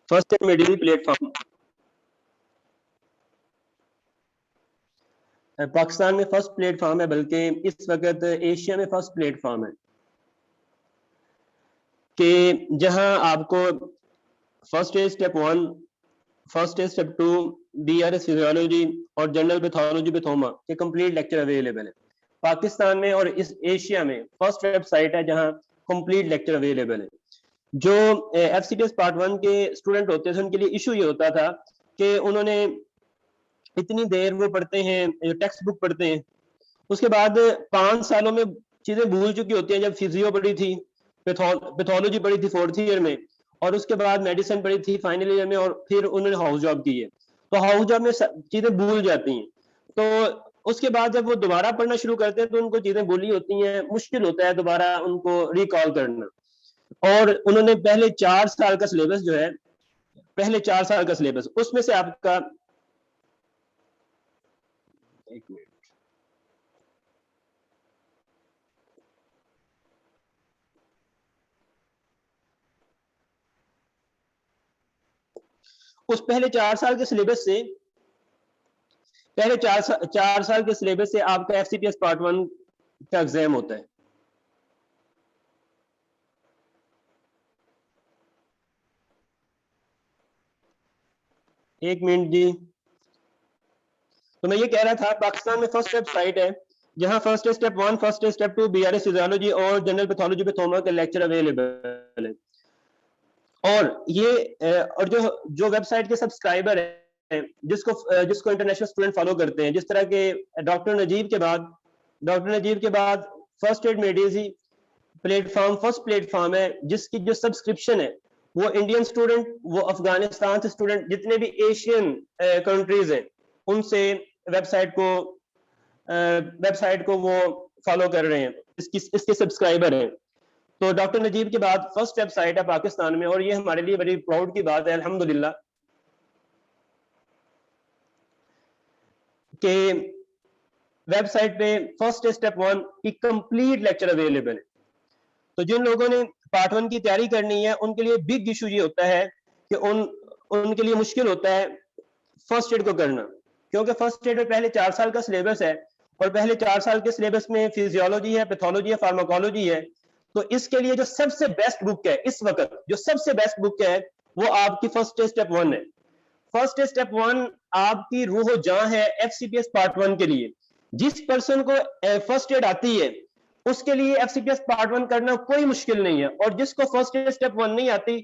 First aid medical platform Pakistan में first platform है, बल्कि इस वक्त एशिया में फर्स्ट प्लेटफॉर्म है कि जहां आपको first aid step 1, first aid step 2, BRS physiology और जनरल पैथोलॉजी पैथोमा के कंप्लीट लेक्चर अवेलेबल है पाकिस्तान में। और इस एशिया में फर्स्ट वेबसाइट है जहां कंप्लीट लेक्चर अवेलेबल है। जो FCTS पार्ट 1 के स्टूडेंट होते थे उनके लिए इशू ये होता था कि उन्होंने इतनी देर वो पढ़ते हैं, टेक्स्ट बुक पढ़ते हैं, उसके बाद 5 सालों में चीजें भूल चुकी होती हैं। जब फिजियो पढ़ी थी, पैथोलॉजी पढ़ी थी 4th ईयर में, और उसके बाद मेडिसिन पढ़ी थी फाइनल ईयर में, और फिर उन्होंने हाउस जॉब की है, तो हाउस जॉब में चीजें भूल जाती हैं। तो उसके बाद जब वो दोबारा पढ़ना शुरू करते हैं तो उनको चीजें भूली होती हैं, मुश्किल होता है दोबारा उनको रिकॉल करना। और उन्होंने पहले 4 साल का सिलेबस जो है, पहले 4 साल का सिलेबस, उसमें से आपका एक मिनट, उस पहले 4 साल के सिलेबस से, पहले 4 साल के सिलेबस से आपका FCTS पार्ट 1 का एग्जाम होता है। एक मिनट जी। तो मैं ये कह रहा था, पाकिस्तान में फर्स्ट वेबसाइट है जहां first step 1, first step 2, BRS physiology और जनरल पैथोलॉजी पैथोमा के लेक्चर अवेलेबल है। और ये और जो वेबसाइट के सब्सक्राइबर है, जिसको इंटरनेशनल स्टूडेंट फॉलो करते हैं, जिस तरह के डॉक्टर नजीब के बाद first aid Medici platform first platform है, जिसकी जो सब्सक्रिप्शन है वो इंडियन स्टूडेंट, वो अफगानिस्तान से स्टूडेंट, जितने भी एशियन कंट्रीज हैं उनसे वेबसाइट को वो फॉलो कर रहे हैं, इसके सब्सक्राइबर हैं। तो डॉक्टर नजीब के बाद फर्स्ट वेबसाइट है पाकिस्तान में, और ये हमारे लिए बड़ी प्राउड की बात है अल्हम्दुलिल्लाह कि वेबसाइट पे फर्स्ट स्टेप 1 की कंप्लीट लेक्चर अवेलेबल है। तो जिन लोगों ने पार्ट 1 की तैयारी करनी है उनके लिए बिग इशू ये होता है कि उनके लिए मुश्किल होता है फर्स्ट एड को करना, क्योंकि फर्स्ट एड में पहले 4 साल का सिलेबस है, और पहले 4 साल के सिलेबस में फिजियोलॉजी है, पैथोलॉजी है, फार्माकोलॉजी है। तो इसके लिए जो सबसे बेस्ट बुक है इस वक्त, जो सबसे बेस्ट बुक है वो आपकी फर्स्ट स्टेप 1 है। फर्स्ट स्टेप 1 आपकी रूह जान है FCTS पार्ट 1 के लिए। जिस पर्सन को फर्स्ट एड आती है उसके लिए FCTS पार्ट 1 करना कोई मुश्किल नहीं है, और जिसको फर्स्ट स्टेप 1 नहीं आती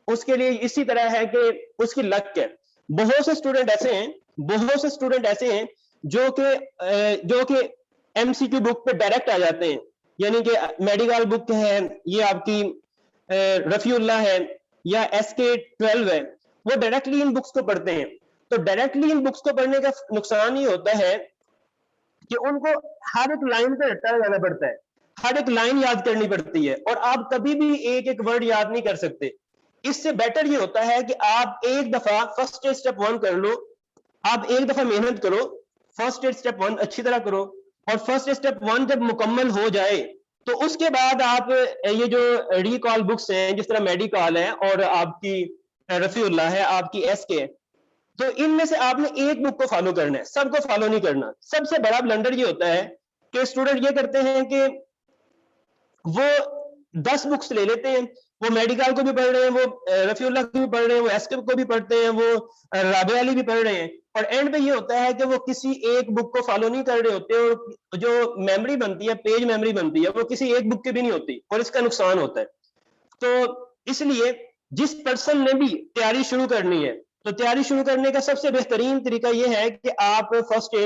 उसके लिए इसी तरह है कि उसकी लक है। बहुत से स्टूडेंट ऐसे हैं जो कि MCQ बुक पे डायरेक्ट आ जाते हैं, यानी कि मेडिकल बुक है, ये आपकी रफीउल्लाह है या SK12 है, वो डायरेक्टली इन बुक्स को पढ़ते हैं। तो डायरेक्टली इन बुक्स को पढ़ने का नुकसान ये होता है कि उनको हर एक लाइन पे रट्टा लगाना पड़ता है, हर एक लाइन याद करनी पड़ती है, और आप कभी भी एक एक वर्ड याद नहीं कर सकते। इससे बेटर ये होता है कि आप एक दफा फर्स्ट स्टेप 1 कर लो, आप एक दफा मेहनत करो, फर्स्ट स्टेप 1 अच्छी तरह करो, और फर्स्ट स्टेप 1 जब मुकम्मल हो जाए तो उसके बाद आप ये जो रिकॉल बुक्स हैं, जिस तरह मेडिकल है और आपकी रफीउल्लाह है, आपकी SK है, तो इनमें से आपने एक बुक को फॉलो करना है, सबको फॉलो नहीं करना। सबसे बड़ा ब्लंडर ये होता है कि स्टूडेंट ये करते हैं कि वो 10 बुक्स ले लेते हैं, वो मेडिकल को भी पढ़ रहे हैं, वो रफीउल्लाह को भी पढ़ रहे हैं, वो SK को भी पढ़ते हैं, वो राबिया अली भी पढ़ रहे हैं, और एंड पे ये होता है कि वो किसी एक बुक को फॉलो नहीं कर रहे होते, और जो मेमोरी बनती है, पेज मेमोरी बनती है, वो किसी एक बुक की भी नहीं होती, और इसका नुकसान होता है। तो इसलिए जिस पर्सन ने भी तैयारी शुरू करनी है, तो तैयारी शुरू करने का सबसे बेहतरीन तरीका यह है कि आप फर्स्ट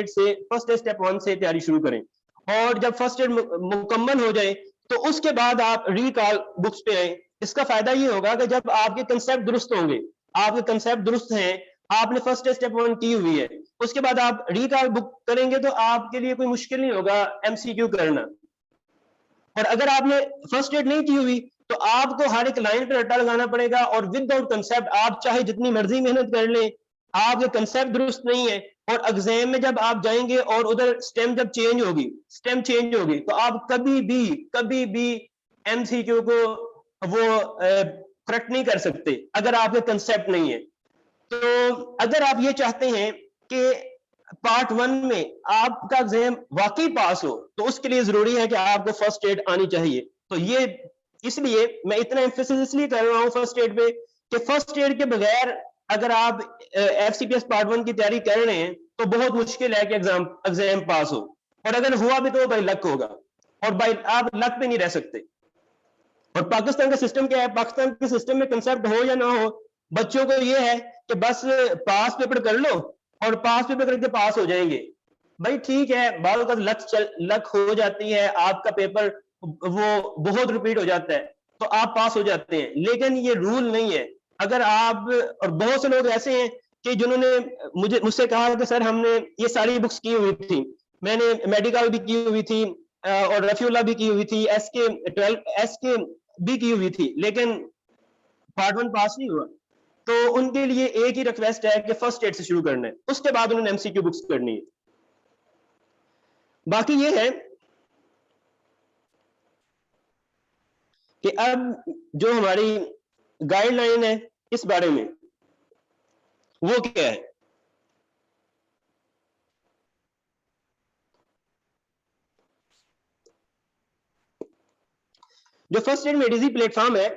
स्टेप 1 से तैयारी शुरू करें, और जब फर्स्ट एड मुकम्मल हो जाए तो उसके बाद आप रिकॉल बुक्स पे आए। इसका फायदा ये होगा कि जब आपके कंसेप्ट दुरुस्त होंगे, आपके कंसेप्ट दुरुस्त हैं, आपने फर्स्ट स्टेप 1 की हुई है, उसके बाद आप रिकॉल बुक करेंगे तो आपके लिए कोई मुश्किल नहीं होगा MCQ करना। और अगर आपने फर्स्ट एड नहीं की हुई तो आपको हर एक लाइन पे रट्टा लगाना पड़ेगा, और विदाउट कंसेप्ट आप चाहे जितनी मर्जी मेहनत कर लें, आपके कंसेप्ट दुरुस्त नहीं है, और एग्जाम में जब आप जाएंगे और उधर स्टेम चेंज होगी तो आप कभी भी MCQ को वो करेक्ट नहीं कर सकते अगर आपके कंसेप्ट नहीं है। तो अगर आप ये चाहते हैं कि पार्ट 1 में आपका एग्जाम वाकई पास हो, तो उसके लिए जरूरी है कि आपको फर्स्ट एड आनी चाहिए। तो ये इसलिए मैं इतना एम्फेसिस इसलिए कर रहा हूँ फर्स्ट एड पे कि फर्स्ट एड के बगैर अगर आप FCPS पार्ट 1 की तैयारी कर रहे हैं तो बहुत मुश्किल है कि एग्जाम पास हो, और अगर हुआ भी तो बाई लक होगा, और बाई आप लक पे नहीं रह सकते। और पाकिस्तान का सिस्टम क्या है, पाकिस्तान के सिस्टम में कंसेप्ट हो या ना हो, बच्चों को ये है कि बस पास पेपर कर लो और पास पेपर करके पास हो जाएंगे। भाई ठीक है, बाल का लक हो जाती है, आपका पेपर वो बहुत रिपीट हो जाता है तो आप पास हो जाते हैं, लेकिन ये रूल नहीं है। अगर आप, और बहुत से लोग ऐसे हैं कि जिन्होंने मुझसे कहा कि सर हमने ये सारी बुक्स की हुई थी, मैंने मेडिकल भी की हुई थी और रफीउल्लाह भी की हुई थी, एसके भी की हुई थी, लेकिन पार्ट 1 पास नहीं हुआ। तो उनके लिए एक ही रिक्वेस्ट है कि फर्स्ट एड से शुरू करना है, उसके बाद उन्होंने MCQ बुक्स करनी है। बाकी ये है कि अब जो हमारी गाइडलाइन है इस बारे में वो क्या है। जो फर्स्ट एड मेडिजी प्लेटफॉर्म है,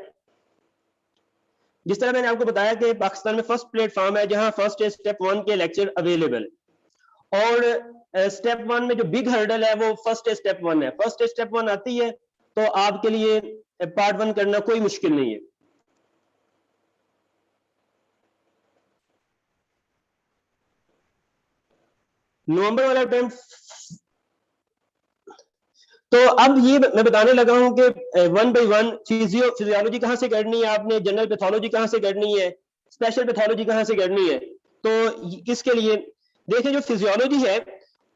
जिस तरह मैंने आपको बताया कि पाकिस्तान में फर्स्ट प्लेटफॉर्म है जहां फर्स्ट एड स्टेप 1 के लेक्चर अवेलेबल है, और स्टेप 1 में जो बिग हर्डल है वो फर्स्ट एड स्टेप 1 है। फर्स्ट एड स्टेप 1 आती है तो आपके लिए पार्ट 1 करना कोई मुश्किल नहीं है। नवंबर वाला अटेम्प्ट, तो अब ये मैं बताने लगा हूं कि 1 बाई 1 फिजियोलॉजी कहां से करनी है आपने, जनरल पैथोलॉजी कहां से करनी है, स्पेशल पैथोलॉजी कहां से करनी है। तो किसके लिए देखिए, जो फिजियोलॉजी है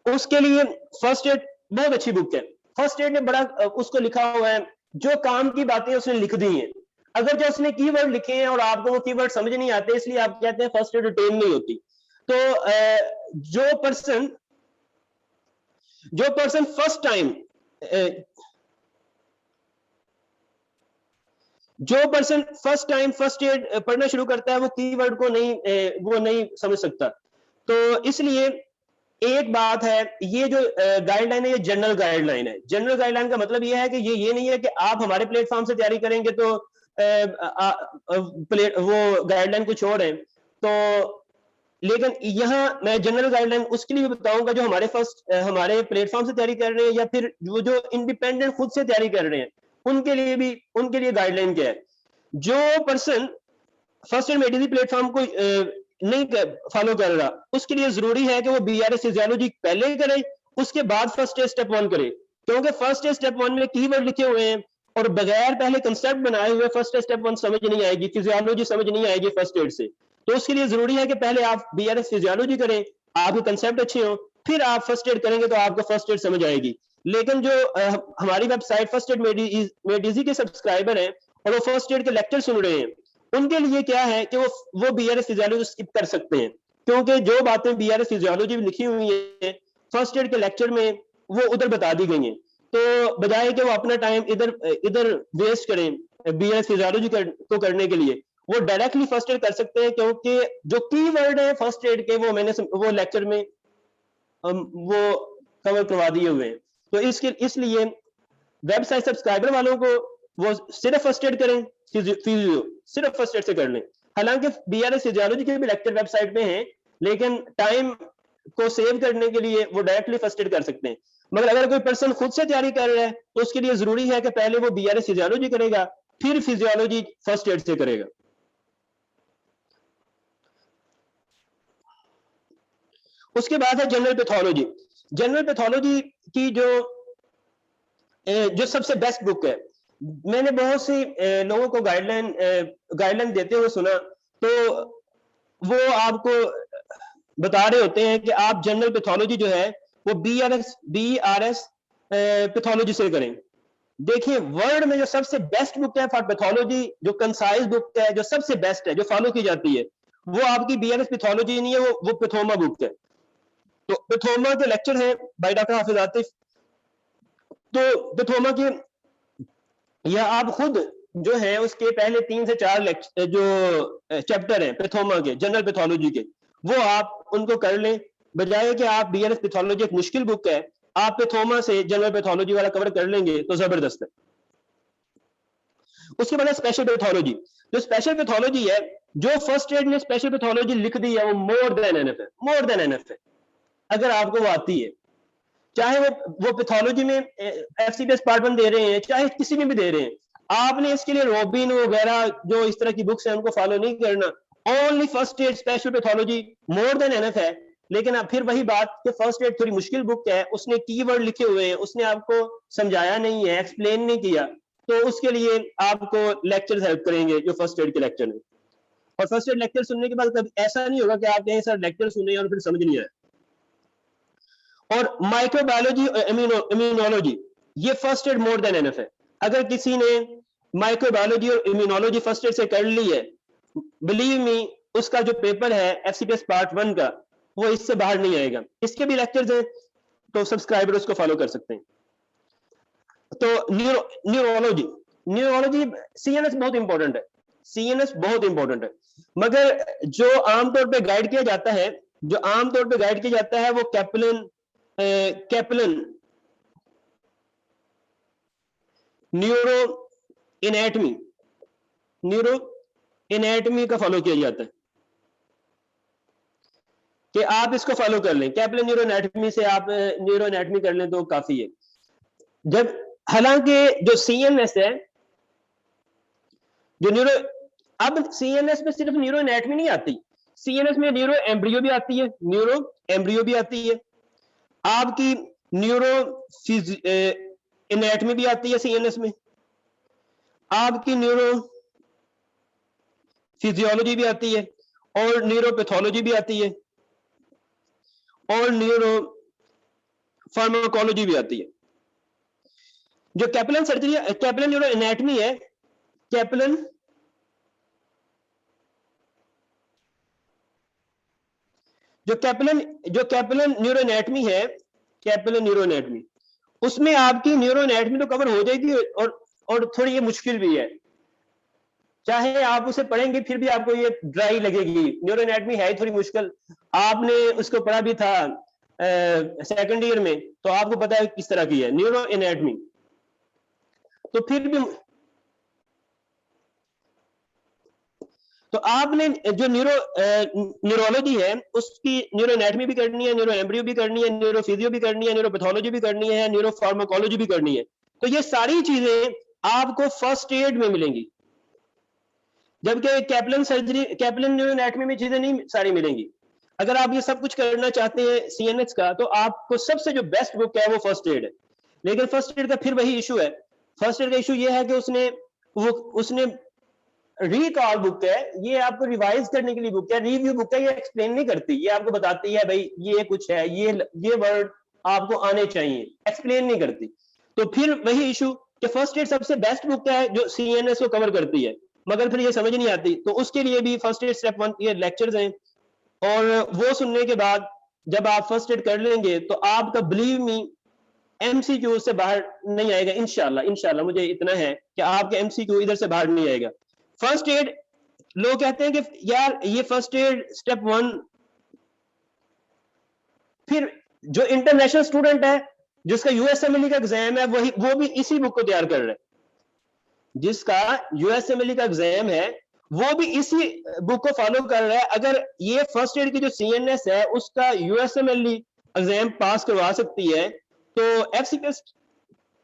उसके लिए फर्स्ट एड बहुत अच्छी बुक है। फर्स्ट एड ने बड़ा उसको लिखा हुआ है, जो काम की बातें उसने लिख दी हैं। अगर जो उसने कीवर्ड लिखे हैं और आपको वो कीवर्ड समझ नहीं आते, इसलिए आप कहते हैं फर्स्ट एड रिटेन नहीं होती। तो जो person first time first aid पढ़ना शुरू करता है वो कीवर्ड को नहीं समझ सकता। तो इसलिए एक बात है, ये जो गाइडलाइन है ये जनरल गाइडलाइन है। जनरल गाइडलाइन का मतलब ये है कि ये नहीं है कि आप हमारे प्लेटफॉर्म से तैयारी करेंगे तो वो गाइडलाइन कुछ और है। तो लेकिन यहाँ मैं जनरल गाइडलाइन उसके लिए भी बताऊंगा जो हमारे प्लेटफॉर्म से तैयारी कर रहे हैं, या फिर जो इंडिपेंडेंट खुद से तैयारी कर रहे हैं उनके लिए गाइडलाइन क्या है। जो person first aid medicine platform को नहीं फॉलो कर रहा, उसके लिए जरूरी है कि वो BRS फिजियोलॉजी पहले करे, उसके बाद फर्स्ट एड स्टेप 1 करे, क्योंकि फर्स्ट एड स्टेप 1 में कीवर्ड लिखे हुए हैं और बगैर पहले कंसेप्ट बनाए हुए फर्स्ट एड स्टेप 1 समझ नहीं आएगी, फिजियोलॉजी समझ नहीं आएगी फर्स्ट एड से। तो उसके लिए जरूरी है कि पहले आप BRS फिजियोलॉजी करें, आपके कंसेप्ट अच्छे हो, फिर आप फर्स्ट एड करेंगे तो आपको फर्स्ट एड समझ आएगी। लेकिन जो हमारी वेबसाइट फर्स्ट एड मेडिजी के सब्सक्राइबर हैं और वो फर्स्ट एड के लेक्चर सुन रहे हैं, उनके लिए क्या है कि वो BRS फिजियोलॉजी स्किप कर सकते हैं, क्योंकि जो बातें BRS फिजियोलॉजी में लिखी हुई है फर्स्ट एड के लेक्चर में वो उधर बता दी गई हैं। तो बजाय कि वो अपना टाइम इधर वेस्ट करें BRS फिजियोलॉजी को करने के लिए, वो डायरेक्टली फर्स्ट एड कर सकते हैं, क्योंकि जो कीवर्ड है फर्स्ट एड के वो लेक्चर में वो कवर करवा दिए हुए हैं। तो इसलिए वेबसाइट सब्सक्राइबर वालों को वो सिर्फ फर्स्ट एड करें, सिर्फ फर्स्ट एड से कर लें। हालांकि BRS फिजियोलॉजी के भी लेक्चर वेबसाइट पे हैं, लेकिन टाइम को सेव करने के लिए वो डायरेक्टली फर्स्ट एड कर सकते हैं। मगर अगर कोई पर्सन खुद से तैयारी कर रहा है तो उसके लिए जरूरी है कि पहले वो BRS फिजियोलॉजी करेगा, फिर फिजियोलॉजी फर्स्ट एड से करेगा। उसके बाद है जनरल पैथोलॉजी। जनरल पैथोलॉजी की जो सबसे बेस्ट बुक है, मैंने बहुत सी लोगों को गाइडलाइन देते हुए सुना, तो वो आपको बता रहे होते हैं कि आप जनरल पैथोलॉजी जो है वो BRS पैथोलॉजी से करें। देखिए, वर्ल्ड में जो सबसे बेस्ट बुक है फॉर पैथोलॉजी, जो कंसाइज बुक है, जो सबसे बेस्ट है, जो फॉलो की जाती है, वो आपकी BRS पैथोलॉजी नहीं है, वो पैथोमा बुक है। तो पैथोमा के लेक्चर है बाय डॉक्टर हाफिज आतिफ। तो पैथोमा के, या आप खुद जो है उसके पहले 3 से 4 जो चैप्टर हैं पैथोमा के, जनरल पैथोलॉजी के, वो आप उनको कर लें, बजाय कि आप बीएलएस पैथोलॉजी एक मुश्किल बुक है, आप पैथोमा से जनरल पैथोलॉजी वाला कवर कर लेंगे तो जबरदस्त है। उसके बाद स्पेशल पैथोलॉजी। जो स्पेशल पैथोलॉजी है, जो फर्स्ट एड ने स्पेशल पैथोलॉजी लिख दी है, वो मोर देन एनफ है, मोर देन एनफ है, अगर आपको वो आती है। चाहे वो पैथोलॉजी में एफसीपीएस पार्ट 1 दे रहे हैं, चाहे किसी में भी दे रहे हैं, आपने इसके लिए रॉबिन वगैरह जो इस तरह की बुक्स हैं उनको फॉलो नहीं करना। Only first aid special pathology मोर देन एनफ है। लेकिन अब फिर वही बात कि फर्स्ट एड थोड़ी मुश्किल बुक है, उसने कीवर्ड लिखे हुए हैं, उसने आपको समझाया नहीं है, एक्सप्लेन नहीं किया, तो उसके लिए आपको लेक्चर्स हेल्प करेंगे जो फर्स्ट एड के लेक्चर में। और फर्स्ट एड लेक्चर सुनने के बाद कभी ऐसा नहीं होगा कि आप कहें सर लेक्चर सुने और फिर समझ नहीं आया। और माइक्रोबायोलॉजी इम्यूनोलॉजी, ये first aid more than enough है। अगर किसी ने माइक्रोबायोलॉजी और इम्यूनोलॉजी फर्स्ट एड से कर ली है, बिलीव मी, उसका जो पेपर है एफसीपीएस पार्ट 1 का, वो इससे बाहर नहीं आएगा। इसके भी लेक्चर्स हैं, तो सब्सक्राइबर उसको फॉलो कर सकते हैं। तो न्यूरोलॉजी, न्यूरोलॉजी सीएनएस बहुत इंपॉर्टेंट है, सीएनएस बहुत इंपॉर्टेंट है, मगर जो आमतौर पे गाइड किया जाता है, जो आमतौर पे गाइड किया जाता है वो कैपलन न्यूरो इनैटमी का फॉलो किया जाता है कि आप इसको फॉलो कर लें, कैपलन न्यूरो एनाटमी से आप न्यूरो एनाटमी कर लें तो काफी है। जब हालांकि जो सीएनएस है, जो न्यूरो, अब सीएनएस में सिर्फ न्यूरो एनाटमी नहीं आती, सीएनएस में न्यूरो एम्ब्रियो भी आती है, न्यूरो एम्ब्रियो भी आती है, आपकी न्यूरो एनाटमी भी आती है सीएनएस में, आपकी न्यूरो फिजियोलॉजी भी आती है, और न्यूरोपैथोलॉजी भी आती है, और न्यूरो फार्माकोलॉजी भी आती है। जो कैपलन सर्जरी, कैपलन न्यूरो एनाटमी है, कैपलन जो कैपलन न्यूरो एनाटमी है, कैपलन न्यूरो एनाटमी, उसमें आपकी न्यूरो एनाटमी तो कवर हो जाएगी, और थोड़ी ये मुश्किल भी है, चाहे आप उसे पढ़ेंगे फिर भी आपको ये ड्राई लगेगी। न्यूरो एनाटमी है थोड़ी मुश्किल, आपने उसको पढ़ा भी था सेकंड ईयर में, तो आपको पता है किस तरह की है न्यूरो एनाटमी। तो फिर भी तो आपने जो न्यूरोलॉजी है उसकी न्यूरो एनाटमी भी करनी है, न्यूरो एम्ब्रियो भी करनी है, न्यूरो फिजियो भी करनी है, न्यूरोपैथोलॉजी भी करनी है, न्यूरो फार्माकोलॉजी भी करनी है। तो ये सारी चीजें आपको फर्स्ट एड में मिलेंगी, जबकि कैपलन सर्जरी, कैपलन न्यूरो एनाटमी में चीजें नहीं सारी मिलेंगी। अगर आप ये सब कुछ करना चाहते हैं सीएनएस का, तो आपको सबसे जो बेस्ट बुक है वो फर्स्ट एड है। लेकिन फर्स्ट एड का फिर वही इशू है, फर्स्ट एड का इशू ये है कि उसने रिकॉल बुक है, ये आपको रिवाइज करने के लिए बुक है, रिव्यू बुक है, ये एक्सप्लेन नहीं करती, ये आपको बताती है भाई ये कुछ है, ये वर्ड आपको आने चाहिए, एक्सप्लेन नहीं करती। तो फिर वही इशू कि फर्स्ट एड सबसे बेस्ट बुक है जो सीएनएस को कवर करती है, मगर फिर ये समझ नहीं आती। तो उसके लिए भी फर्स्ट एड स्टेप 1 ये लेक्चर्स हैं, और वो सुनने के बाद जब आप फर्स्ट एड कर लेंगे तो आपका बिलीव मी एमसीक्यू से बाहर नहीं आएगा, इंशाल्लाह मुझे इतना है कि आपके एमसीक्यू इधर से बाहर नहीं आएगा। फर्स्ट एड, लोग कहते हैं कि यार ये फर्स्ट एड स्टेप 1, फिर जो इंटरनेशनल स्टूडेंट है जिसका यूएसएमएलई का एग्जाम है वो भी इसी बुक को तैयार कर रहा है, जिसका यूएसएमएलई का एग्जाम है वो भी इसी बुक को फॉलो कर रहा है। अगर ये फर्स्ट एड की जो सीएनएस है उसका यूएसएमएलई एग्जाम पास करवा सकती है, तो एफसीपीएस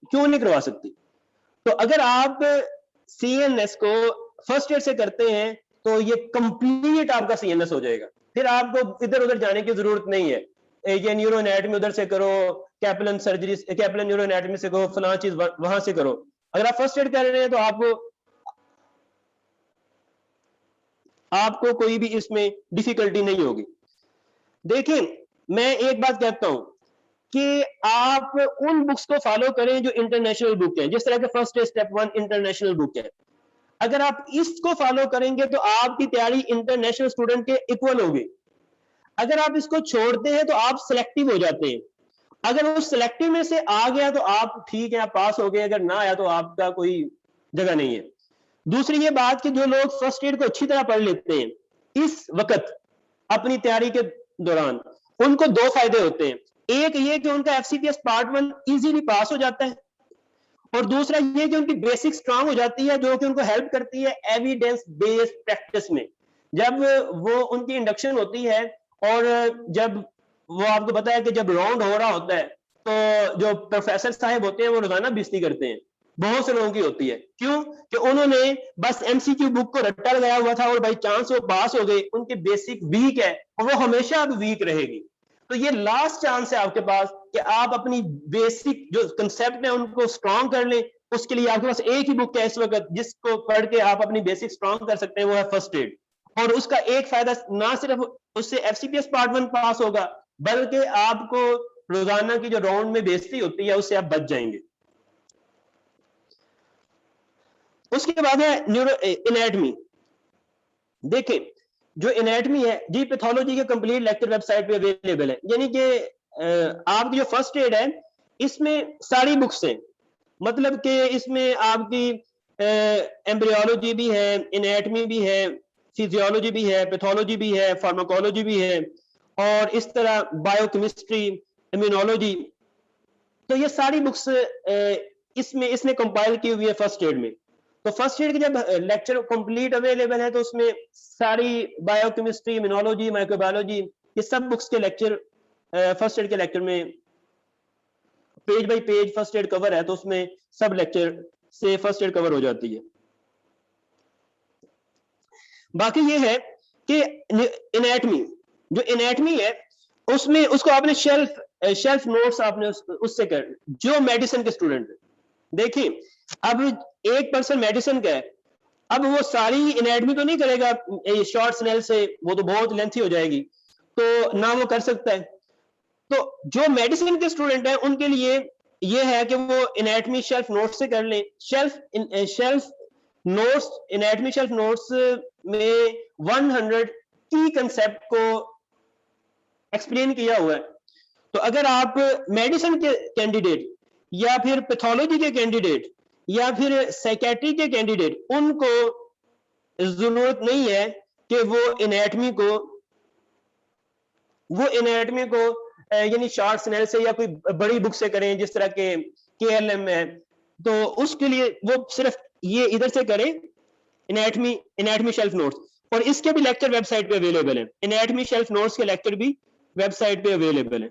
क्यों नहीं करवा सकती? तो अगर आप सीएनएस को फर्स्ट एड से करते हैं तो ये कंप्लीट आपका सीएनएस हो जाएगा, फिर आपको इधर उधर जाने की जरूरत नहीं है, ये न्यूरो एनाटमी उधर से करो, कैपलन सर्जरी, कैपलन न्यूरो एनाटमी से करो, फलां चीज वहां से करो। अगर आप फर्स्ट एड कर रहे हैं तो आपको कोई भी इसमें डिफिकल्टी नहीं होगी। देखिए मैं एक बात कहता हूं कि आप उन बुक्स को फॉलो करें जो इंटरनेशनल बुक है, जिस तरह के first aid step 1 international book है। अगर आप इसको फॉलो करेंगे तो आपकी तैयारी इंटरनेशनल स्टूडेंट के इक्वल होगी। अगर आप इसको छोड़ते हैं तो आप सिलेक्टिव हो जाते हैं, अगर वो सिलेक्टिव में से आ गया तो आप ठीक है, आप पास हो गए, अगर ना आया तो आपका कोई जगह नहीं है। दूसरी ये बात कि जो लोग फर्स्ट एड को अच्छी तरह पढ़ लेते हैं इस वक्त अपनी तैयारी के दौरान, उनको दो फायदे होते हैं। एक ये कि उनका एफसीपीएस पार्ट 1 इजीली पास हो जाता है, और दूसरा ये कि उनकी बेसिक स्ट्रांग हो जाती है, जो कि उनको हेल्प करती है एविडेंस बेस्ड प्रैक्टिस में। जब वो उनकी इंडक्शन होती है और जब वो आपको पता है कि जब राउंड हो रहा होता है तो जो प्रोफेसर साहब होते हैं वो रोजाना बेइज्जती करते हैं, बहुत से लोगों की होती है। क्यों? कि उन्होंने बस एमसीक्यू बुक को रट्टा लगाया हुआ था और बाई चांस वो पास हो गए, उनकी बेसिक वीक है और वो हमेशा अब वीक रहेगी। तो ये लास्ट चांस है आपके पास कि आप अपनी बेसिक जो कंसेप्ट है उनको स्ट्रॉन्ग कर लें। उसके लिए आपके पास एक ही बुक है इस वक्त जिसको पढ़ के आप अपनी बेसिक स्ट्रॉन्ग कर सकते हैं, वो है फर्स्ट एड। और उसका एक फायदा ना सिर्फ उससे एफसीपीएस पार्ट 1 पास होगा, बल्कि आपको रोजाना की जो राउंड में बेइज्जती होती है उससे आप बच जाएंगे। उसके बाद है न्यूरो एनाटमी। देखें, जो एनाटमी है जी, पैथोलॉजी के कंप्लीट लेक्चर वेबसाइट पे अवेलेबल है। यानी कि आपकी जो फर्स्ट एड है इसमें सारी बुक्स हैं, मतलब कि इसमें आपकी एम्ब्रियोलॉजी भी है, एनाटमी भी है, फिजियोलॉजी भी है, पैथोलॉजी भी है, फार्माकोलॉजी भी है, और इस तरह बायोकेमिस्ट्री, इम्यूनोलॉजी। तो ये सारी बुक्स इसमें इसने कंपाइल की हुई है फर्स्ट एड में। तो फर्स्ट एड के जब लेक्चर कंप्लीट अवेलेबल है तो उसमें सारी बायोकेमिस्ट्री, इम्यूनोलॉजी, माइक्रोबायोलॉजी, ये सब बुक्स के लेक्चर फर्स्ट एड के लेक्चर में page bye page first aid cover है, तो उसमें सब लेक्चर से फर्स्ट एड कवर हो जाती है। बाकी ये है कि एनाटमी, जो एनाटमी है उसमें उसको आपने शेल्फ नोट्स आपने उससे कर, जो मेडिसिन के स्टूडेंट है। देखिए, अब एक पर्सन मेडिसिन का है, अब वो सारी एनाटमी तो नहीं करेगा शॉर्ट स्नेल से, वो तो बहुत लेंथी हो जाएगी, तो ना वो कर सकता है। तो जो मेडिसिन के स्टूडेंट हैं उनके लिए ये है कि वो एनाटमी शेल्फ नोट्स से कर लें। Shelf notes, anatomy shelf notes में 100 की कंसेप्ट को एक्सप्लेन किया हुआ है। तो अगर आप मेडिसिन के कैंडिडेट या फिर पैथोलॉजी के कैंडिडेट या फिर साइकेट्री के कैंडिडेट, उनको जरूरत नहीं है कि वो एनाटमी को यानी शॉर्ट स्नेल से या कोई बड़ी बुक से करें जिस तरह के केएलएम है, तो उसके लिए वो सिर्फ ये इधर से करें एनाटमी शेल्फ नोट्स। और इसके भी लेक्चर वेबसाइट पे अवेलेबल है, एनाटमी शेल्फ नोट्स के लेक्चर भी वेबसाइट पे अवेलेबल है।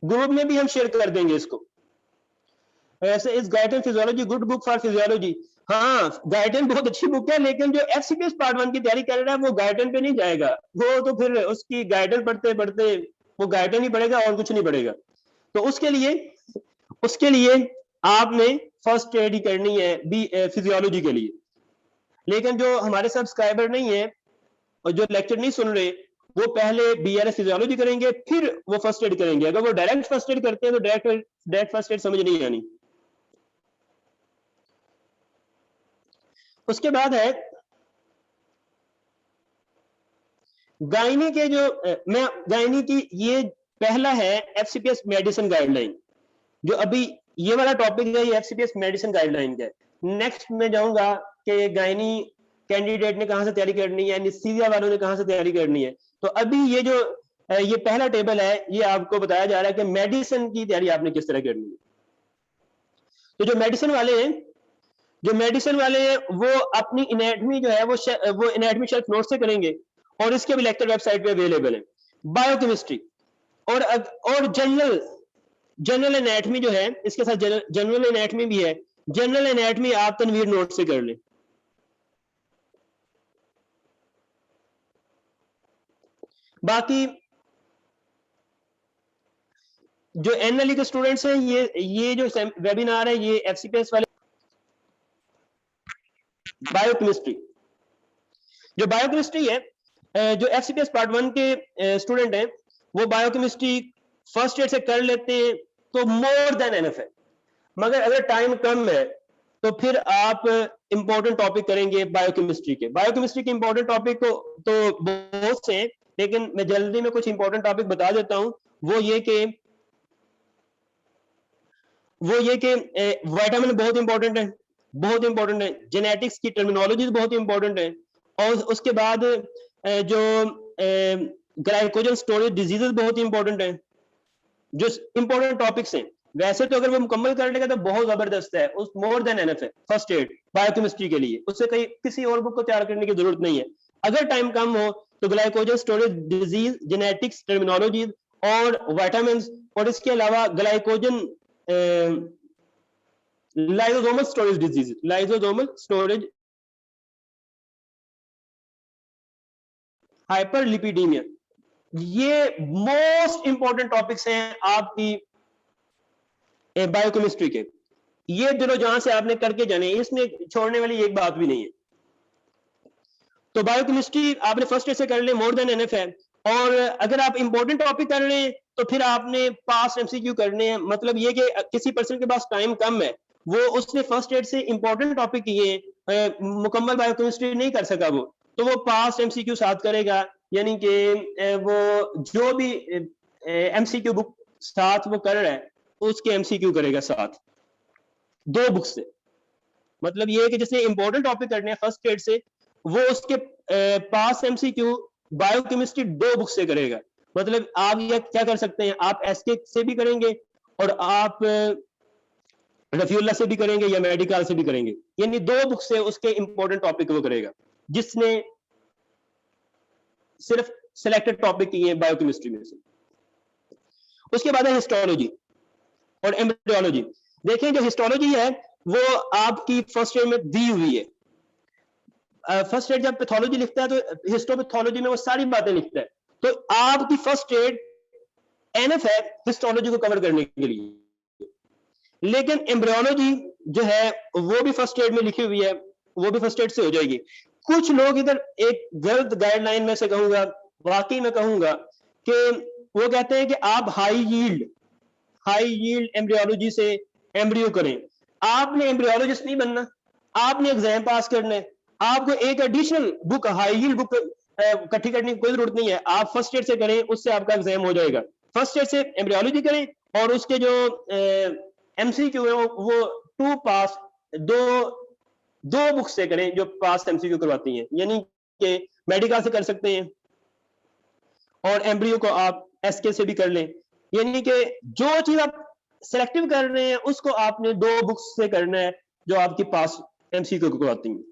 ग्रुप में भी हम शेयर कर देंगे इसको। ऐसे इस Guyton physiology good book for physiology, हाँ गाइडन बहुत अच्छी बुक है, लेकिन जो एफसीपीएस पार्ट 1 की तैयारी कर रहा है वो गाइडन पे नहीं जाएगा, वो तो फिर उसकी गाइडन पढ़ते पढ़ते वो गाइडन ही पढ़ेगा और कुछ नहीं पढ़ेगा। तो उसके लिए आपने फर्स्ट एड ही करनी है फिजियोलॉजी के लिए। लेकिन जो हमारे सब्सक्राइबर नहीं है और जो लेक्चर नहीं सुन रहे, वो पहले बीआरएस फिजियोलॉजी करेंगे फिर वो फर्स्ट एड करेंगे। अगर वो डायरेक्ट फर्स्ट एड करते हैं तो डायरेक्ट फर्स्ट एड समझ नहीं आनी। उसके बाद है गायनी के जो मैं गायनी की ये पहला है एफसीपीएस मेडिसिन गाइडलाइन, जो अभी ये वाला टॉपिक है ये एफसीपीएस मेडिसिन गाइडलाइन का है। नेक्स्ट में जाऊंगा कि गायनी कैंडिडेट ने कहां से तैयारी करनी है, एनेस्थीसिया वालों ने कहां से तैयारी करनी है। तो अभी ये जो ये पहला टेबल है ये आपको बताया जा रहा है कि मेडिसिन की तैयारी आपने किस तरह करनी है। तो जो मेडिसिन वाले हैं वो अपनी एनाटमी जो है वो एनाटमी शेल्फ नोट से करेंगे, और इसके भी लेक्चर वेबसाइट पे अवेलेबल है। बायोकेमिस्ट्री और जनरल एनाटमी जो है, इसके साथ जनरल एनाटमी भी है। जनरल एनाटमी आप तनवीर नोट से कर लें। बाकी जो एनएलई के स्टूडेंट्स हैं, ये जो वेबिनार है ये एफसीपीएस वाले बायोकेमिस्ट्री, जो बायोकेमिस्ट्री है, जो एफसीपीएस पार्ट 1 के स्टूडेंट हैं वो बायोकेमिस्ट्री फर्स्ट एड से कर लेते हैं तो मोर देन एनफ है। मगर अगर टाइम कम है तो फिर आप इंपॉर्टेंट टॉपिक करेंगे बायोकेमिस्ट्री के। बायोकेमिस्ट्री के इंपॉर्टेंट टॉपिक तो बहुत से हैं, लेकिन मैं जल्दी में कुछ इंपॉर्टेंट टॉपिक बता देता हूं। वो ये कि विटामिन बहुत इंपॉर्टेंट है, बहुत इंपॉर्टेंट है, जेनेटिक्स की टर्मिनोलॉजी बहुत इंपॉर्टेंट है, और उसके बाद जो ग्लाइकोजन स्टोरेज डिजीजेस बहुत इंपॉर्टेंट है, जो इंपॉर्टेंट टॉपिक्स हैं। वैसे तो अगर वो मुकम्मल कर लेगा तो बहुत जबरदस्त है, उस मोर देन एनफ है फर्स्ट एड बायोकेमिस्ट्री के लिए, उससे कहीं किसी और बुक को तैयार करने की जरूरत नहीं है। अगर टाइम कम हो तो glycogen storage disease, genetics, terminology और विटामिन, और इसके अलावा glycogen lysosomal storage disease, lysosomal storage hyperlipidaemia, ये मोस्ट इंपॉर्टेंट टॉपिक्स हैं आपकी बायोकेमिस्ट्री के। ये दिलो जहां से आपने करके जाने, इसमें छोड़ने वाली एक बात भी नहीं है। तो बायोकेमिस्ट्री आपने फर्स्ट ईयर से कर ले, मोर देन एनफ है। और अगर आप इंपॉर्टेंट टॉपिक कर रहे हैं तो फिर आपने पास एमसीक्यू करने हैं। मतलब ये कि किसी पर्सन के पास टाइम कम है, वो उसने फर्स्ट एड से इंपॉर्टेंट टॉपिक किए, मुकम्मल बायोकेमिस्ट्री नहीं कर सका वो, तो वो पास एमसीक्यू साथ करेगा, यानी कि वो जो भी एमसीक्यू बुक साथ वो कर रहा है उसके एमसीक्यू करेगा साथ, दो बुक से। मतलब ये है कि जिसने इंपॉर्टेंट टॉपिक करने हैं फर्स्ट एड से, वो उसके पास एमसीक्यू बायोकेमिस्ट्री दो बुक से करेगा। मतलब आप ये क्या कर सकते हैं, आप एसके से भी करेंगे और आप रफीउल्लाह से भी करेंगे या मेडिकल से भी करेंगे, यानी दो बुक से उसके इंपॉर्टेंट टॉपिक वो करेगा, जिसने सिर्फ सिलेक्टेड टॉपिक किए हैं बायोकेमिस्ट्री में से। उसके बाद है हिस्टोलॉजी और एम्ब्रियोलॉजी। देखें जो हिस्टोलॉजी है वो आपकी फर्स्ट ईयर में दी हुई है। फर्स्ट एड जब पैथोलॉजी लिखता है तो हिस्टोपैथोलॉजी में वो सारी बातें लिखता है, तो आपकी फर्स्ट एड एनएफ है हिस्टोलॉजी को कवर करने के लिए। लेकिन एम्ब्रियोलॉजी जो है वो भी फर्स्ट एड में लिखी हुई है, वो भी फर्स्ट एड से हो जाएगी। कुछ लोग इधर एक गलत गाइडलाइन में से कहूंगा, वाकई में कहूंगा कि वो कहते हैं कि आप हाई यील्ड एम्ब्रियोलॉजी से एम्ब्रियो करें। आपने एम्ब्रियोलॉजिस्ट नहीं बनना, आपने एग्जाम पास करना है। आपको एक additional book, high yield book इकट्ठी करने की कोई जरूरत नहीं है, आप फर्स्ट एड से करें, उससे आपका एग्जाम हो जाएगा। फर्स्ट एड से एम्ब्रियोलॉजी करें और उसके जो एमसीक्यू है वो टू पास दो बुक से करें जो पास एमसीक्यू करवाती हैं, यानी कि मेडिकल से कर सकते हैं और एम्ब्रियो को आप एसके से भी कर लें। यानी कि जो चीज आप सिलेक्टिव कर रहे हैं उसको आपने दो बुक्स से करना है जो आपके पास एमसीक्यू करवाती हैं।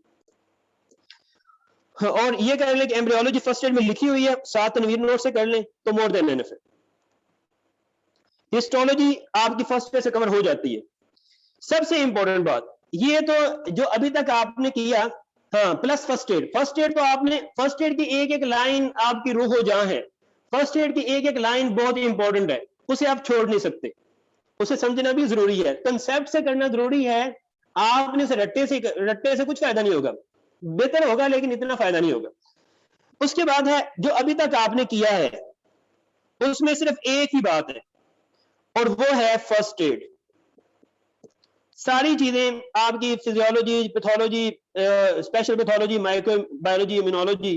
और ये कर लें कि एम्ब्रियोलॉजी फर्स्ट एड में लिखी हुई है, साथ तनवीर नोट से कर लें तो मोर देन एनफ है। हिस्टोलॉजी आपकी फर्स्ट एड से कवर हो जाती है। सबसे इंपॉर्टेंट बात ये तो जो अभी तक आपने किया, हाँ, प्लस फर्स्ट एड तो आपने फर्स्ट एड की एक एक लाइन आपकी रूह हो जहां है। फर्स्ट एड की एक एक लाइन बहुत ही इंपॉर्टेंट है, उसे आप छोड़ नहीं सकते, उसे समझना भी जरूरी है, कंसेप्ट से करना जरूरी है। आपने उसे रट्टे से कुछ फायदा नहीं होगा, बेहतर होगा लेकिन इतना फायदा नहीं होगा। उसके बाद है जो अभी तक आपने किया है उसमें सिर्फ एक ही बात है और वो है फर्स्ट एड। सारी चीजें आपकी physiology, pathology, special pathology, microbiology, immunology,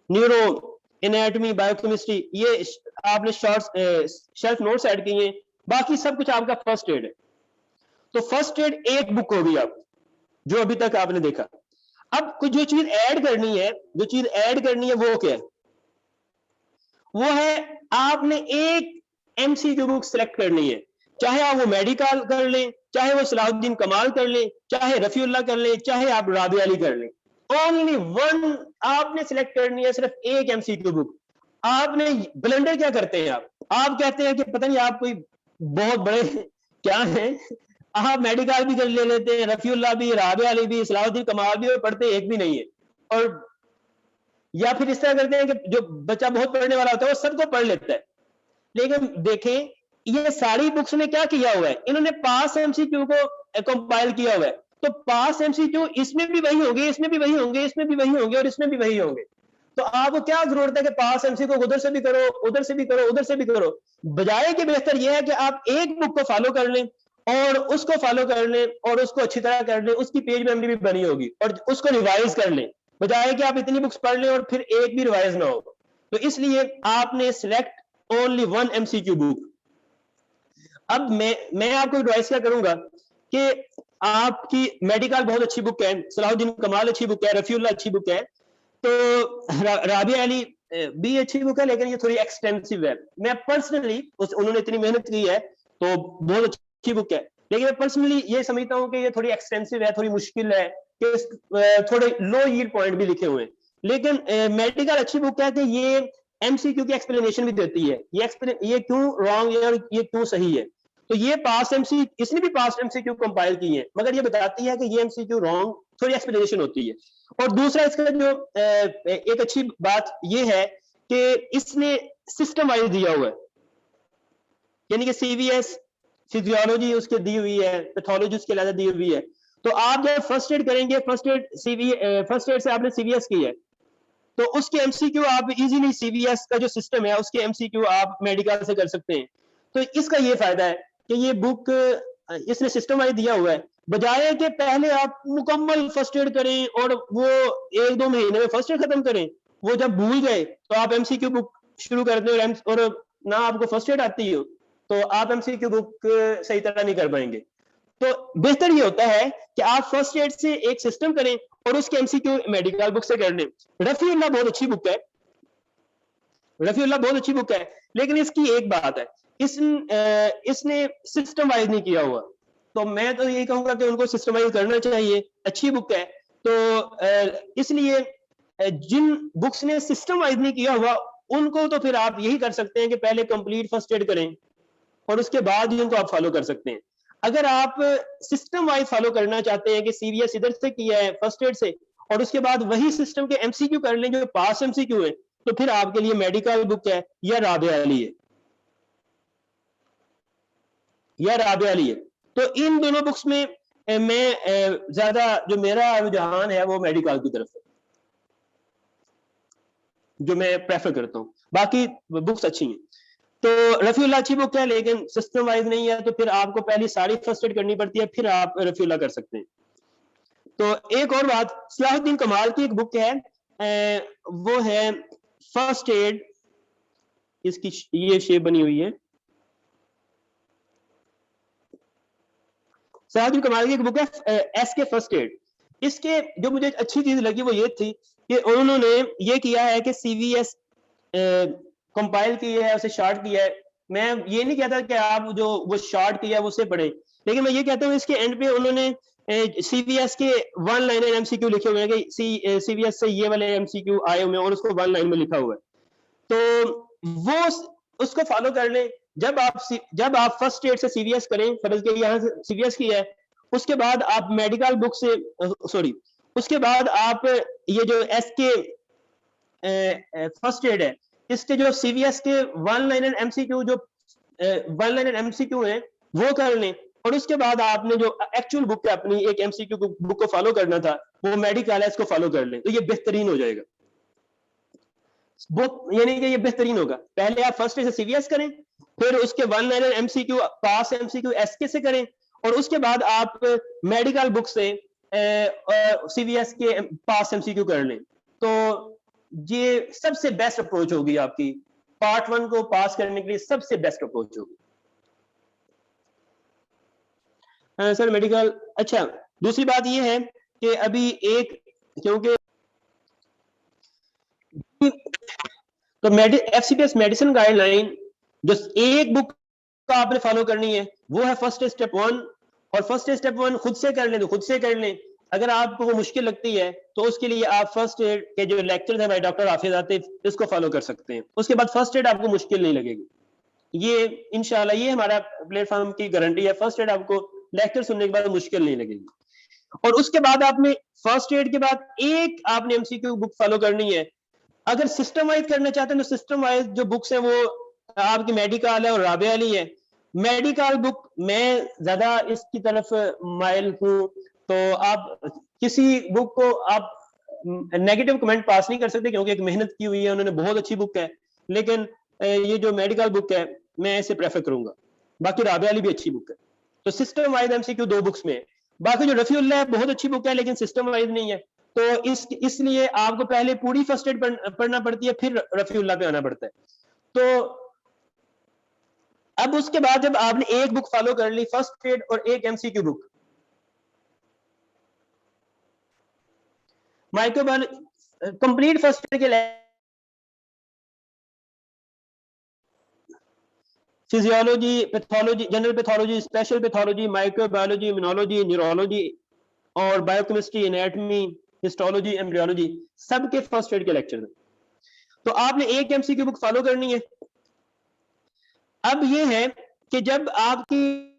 neuro, anatomy, biochemistry, ये आपने शॉर्ट शेल्फ नोट्स ऐड किए हैं, बाकी सब कुछ आपका फर्स्ट एड है। तो फर्स्ट एड एक बुक होगी आप जो अभी तक आपने देखा। अब कुछ जो चीज ऐड करनी है, वो क्या है? वो है आपने एक एमसीक्यू बुक सिलेक्ट करनी है, चाहे आप वो मेडिकल कर लें, चाहे वो सलाहुद्दीन कमाल कर लें, चाहे रफीउल्लाह कर लें, चाहे आप राबिया अली कर लें। ओनली वन आपने सिलेक्ट करनी है, सिर्फ एक एमसीक्यू बुक। आपने ब्लंडर क्या करते हैं, आप कहते हैं कि पता नहीं आप कोई बहुत बड़े क्या है, आप मेडिकल भी कर ले लेते हैं, रफीउल्लाह भी, राबिया अली भी, सलाहुद्दीन कमाल भी, और पढ़ते एक भी नहीं है। और या फिर इस तरह करते हैं कि जो बच्चा बहुत पढ़ने वाला होता है वो सबको पढ़ लेता है। लेकिन देखें ये सारी बुक्स में क्या किया हुआ है, इन्होंने पास एमसीक्यू को कंपाइल किया हुआ है। तो पास एमसीक्यू इसमें भी वही होंगे, इसमें भी वही होंगे, इसमें भी वही होंगे और इसमें भी वही होंगे। तो आपको क्या जरूरत है कि पास एमसीक्यू को उधर से भी करो, उधर से भी करो, उधर से भी करो, बजाय कि बेहतर यह है कि आप एक बुक को फॉलो कर लें और उसको फॉलो कर लें और उसको अच्छी तरह कर लें, उसकी पेज मेमोरी भी बनी होगी, और उसको रिवाइज कर लें, बजाय कि आप इतनी बुक्स पढ़ लें और फिर एक भी रिवाइज ना हो। तो इसलिए आपने select only one MCQ book. अब मैं आपको एडवाइस क्या करूंगा कि आपकी मेडिकल बहुत अच्छी बुक है, सलाहुद्दीन कमाल अच्छी बुक है, रफीउल्लाह अच्छी बुक है, तो राबिया अली भी अच्छी बुक है, लेकिन ये थोड़ी एक्सटेंसिव है। मैं पर्सनली उन्होंने इतनी मेहनत की है तो बहुत अच्छी बुक है, लेकिन मैं पर्सनली ये समझता हूँ कि ये थोड़ी एक्सटेंसिव है, थोड़ी मुश्किल है कि थोड़े लो यील्ड पॉइंट भी लिखे हुए हैं। लेकिन मेडिकल अच्छी बुक है कि ये एमसीक्यू की एक्सप्लेनेशन भी देती है, ये क्यों रॉन्ग है और ये क्यों सही है। तो ये पास एमसी इसने भी पास एमसीक्यू कंपाइल की है, मगर ये बताती है कि ये एमसीक्यू रॉन्ग, थोड़ी एक्सप्लेनेशन होती है। और दूसरा इसका जो एक अच्छी बात ये है कि इसने सिस्टम वाइज दिया हुआ है, यानी कि सीवीएस फिजियोलॉजी उसके दी हुई है, पैथोलॉजी उसके अलग दी हुई है। तो आप जब फर्स्ट एड करेंगे, फर्स्ट एड से आपने सीवीएस की है, तो उसके एमसीक्यू आप इजीली सीवीएस का जो सिस्टम है उसके एमसीक्यू आप मेडिकल से कर सकते हैं। तो इसका ये फायदा है कि ये बुक इसने सिस्टम वाइज दिया हुआ है, बजाय कि पहले आप मुकम्मल फर्स्ट एड करें और वो 1-2 महीने में फर्स्ट एड खत्म करें, वो जब भूल गए तो आप एमसीक्यू बुक शुरू कर दें और ना आपको फर्स्ट एड आती हो तो आप एमसीक्यू बुक सही तरह नहीं कर पाएंगे। तो बेहतर ये होता है कि आप फर्स्ट एड से एक सिस्टम करें और उसके एमसीक्यू मेडिकल बुक से कर लें। रफीउल्लाह बहुत अच्छी बुक है, रफीउल्लाह बहुत अच्छी बुक है, लेकिन इसकी एक बात है, इसने सिस्टम वाइज नहीं किया हुआ। तो मैं तो यही कहूंगा कि उनको सिस्टम वाइज करना चाहिए, अच्छी बुक है। तो इसलिए जिन बुक्स ने सिस्टम वाइज नहीं किया हुआ उनको तो फिर आप यही कर सकते हैं कि पहले कंप्लीट फर्स्ट एड करें और उसके बाद ही उनको आप फॉलो कर सकते हैं। अगर आप सिस्टम वाइज फॉलो करना चाहते हैं कि सीवीएस इधर से किया है फर्स्ट एड से और उसके बाद वही सिस्टम के एमसीक्यू कर लें जो पास एमसीक्यू है, तो फिर आपके लिए मेडिकल बुक है या राबिया अली है, या राबिया अली है। तो इन दोनों बुक्स में मैं ज्यादा जो मेरा रुझान है वो मेडिकल की तरफ है, जो मैं प्रेफर करता हूँ। बाकी बुक्स अच्छी हैं। तो रफीउल्लाह अच्छी बुक है, लेकिन सिस्टम वाइज नहीं है, तो फिर आपको पहली सारी फर्स्ट एड करनी पड़ती है, फिर आप रफीउल्लाह कर सकते हैं। तो एक और बात, सलाहुद्दीन कमाल की एक बुक है, वो है फर्स्ट एड, इसकी ये शेप बनी हुई है। सलाहुद्दीन कमाल की एक बुक है एस के फर्स्ट एड। इसके जो मुझे अच्छी चीज लगी वो ये थी कि उन्होंने ये किया है कि सीवीएस कंपाइल किया है, उसे शॉर्ट किया है। मैं ये नहीं कहता कि आप जो वो शॉर्ट किया है उसे पढ़ें, लेकिन मैं ये कहता हूँ इसके एंड पे उन्होंने सीवीएस के 1 लाइनर एमसीक्यू लिखे हुए हैं कि सीवीएस से ये वाले एमसीक्यू आए हुए हैं और उसको 1 लाइन में लिखा हुआ है, तो वो उसको फॉलो कर लें। जब आप फर्स्ट एड से सीवीएस करें, फर्ज के यहाँ से सीवीएस किया है, उसके बाद आप मेडिकल बुक से सॉरी उसके बाद आप ये जो एस के फर्स्ट एड है, इसके जो सीवीएस के 1 लाइनर एमसीक्यू जो 1 लाइनर एमसीक्यू है वो कर लें, और उसके बाद आपने जो एक्चुअल बुक है अपनी एक एमसीक्यू बुक को फॉलो करना था वो मेडिकल है, इसको फॉलो कर लें, तो ये बेहतरीन हो जाएगा बुक, यानी कि ये बेहतरीन होगा। पहले आप फर्स्ट से सीवीएस करें, फिर उसके 1 लाइनर एमसीक्यू पास एमसीक्यू एसके से करें, और उसके बाद आप मेडिकल बुक से सीवीएस के पास एमसीक्यू कर लें। तो ये सबसे बेस्ट अप्रोच होगी आपकी, पार्ट 1 को पास करने के लिए सबसे बेस्ट अप्रोच होगी। सर मेडिकल, अच्छा दूसरी बात ये है कि अभी एक, क्योंकि तो एफसीपीएस मेडिसिन गाइडलाइन जो एक बुक का आपने फॉलो करनी है वो है फर्स्ट स्टेप 1, और फर्स्ट स्टेप 1 खुद से कर लें तो खुद से कर लें। अगर आपको वो मुश्किल लगती है तो उसके लिए आप फर्स्ट एड के जो लेक्चर है भाई डॉक्टर हाफिज आतिफ, इसको फॉलो कर सकते हैं। उसके बाद फर्स्ट एड आपको मुश्किल नहीं लगेगी, ये इंशाल्लाह ये हमारा प्लेटफॉर्म की गारंटी है। फर्स्ट एड आपको लेक्चर सुनने के बाद मुश्किल नहीं लगेगी। और उसके बाद आपने फर्स्ट एड के बाद एक आपने एमसीक्यू बुक फॉलो करनी है। अगर सिस्टम वाइज करना चाहते हैं तो सिस्टम वाइज जो बुक्स हैं वो आपकी मेडिकल है और राबिया अली है। मेडिकल बुक मैं ज्यादा इसकी तरफ माइल हूँ, तो आप किसी बुक को आप नेगेटिव कमेंट पास नहीं कर सकते, क्योंकि एक मेहनत की हुई है उन्होंने, बहुत अच्छी बुक है, लेकिन ये जो मेडिकल बुक है मैं इसे प्रेफर करूंगा। बाकी राबिया अली भी अच्छी बुक है। तो सिस्टम वाइज एमसीक्यू 2 बुक्स में है। बाकी जो रफीउल्लाह है बहुत अच्छी बुक है, लेकिन सिस्टम वाइज नहीं है, तो इसलिए आपको पहले पूरी फर्स्ट एड पढ़ना पड़ती है, फिर रफीउल्लाह पे आना पड़ता है। तो अब उसके बाद जब आपने एक बुक फॉलो कर ली, फर्स्ट एड और एक MCQ book, microbiology complete first aid के physiology, pathology, general pathology, special pathology, microbiology, immunology, neurology और बायोकेमिस्ट्री, एनाटॉमी, हिस्टोलॉजी, एम्ब्रियोलॉजी, सबके फर्स्ट एड के लेक्चर हैं। तो आपने एक एमसीक्यू बुक फॉलो करनी है। अब ये है कि जब आपकी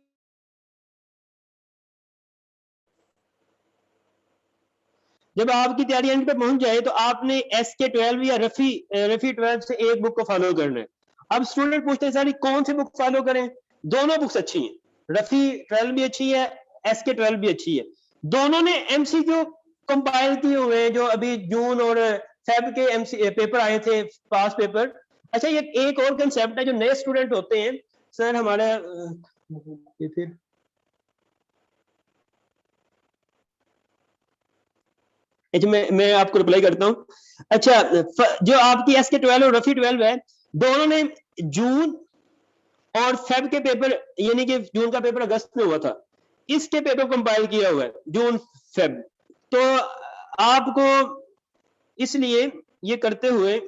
तैयारी एंड पे पहुंच जाए तो आपने एसके 12 या रफी 12 से एक बुक को फॉलो करना है। अब स्टूडेंट पूछते हैं सर कौन सी बुक फॉलो करें? दोनों बुक्स अच्छी हैं, रफी 12 भी अच्छी है, एसके 12 भी अच्छी है। दोनों ने एमसीक्यू कंपाइल किए हुए हैं जो अभी जून और फेब के एमसी पेपर आए थे, पास पेपर। अच्छा, ये एक और कंसेप्ट है, जो नए स्टूडेंट होते हैं सर हमारा फिर अच्छा, मैं आपको रिप्लाई करता हूँ। अच्छा, जो आपकी एसके 12 और रफी 12 है, दोनों ने जून और फेब के पेपर, यानी कि जून का पेपर अगस्त में हुआ था, इसके पेपर कंपाइल किया हुआ है, जून फेब। तो आपको इसलिए ये करते हुए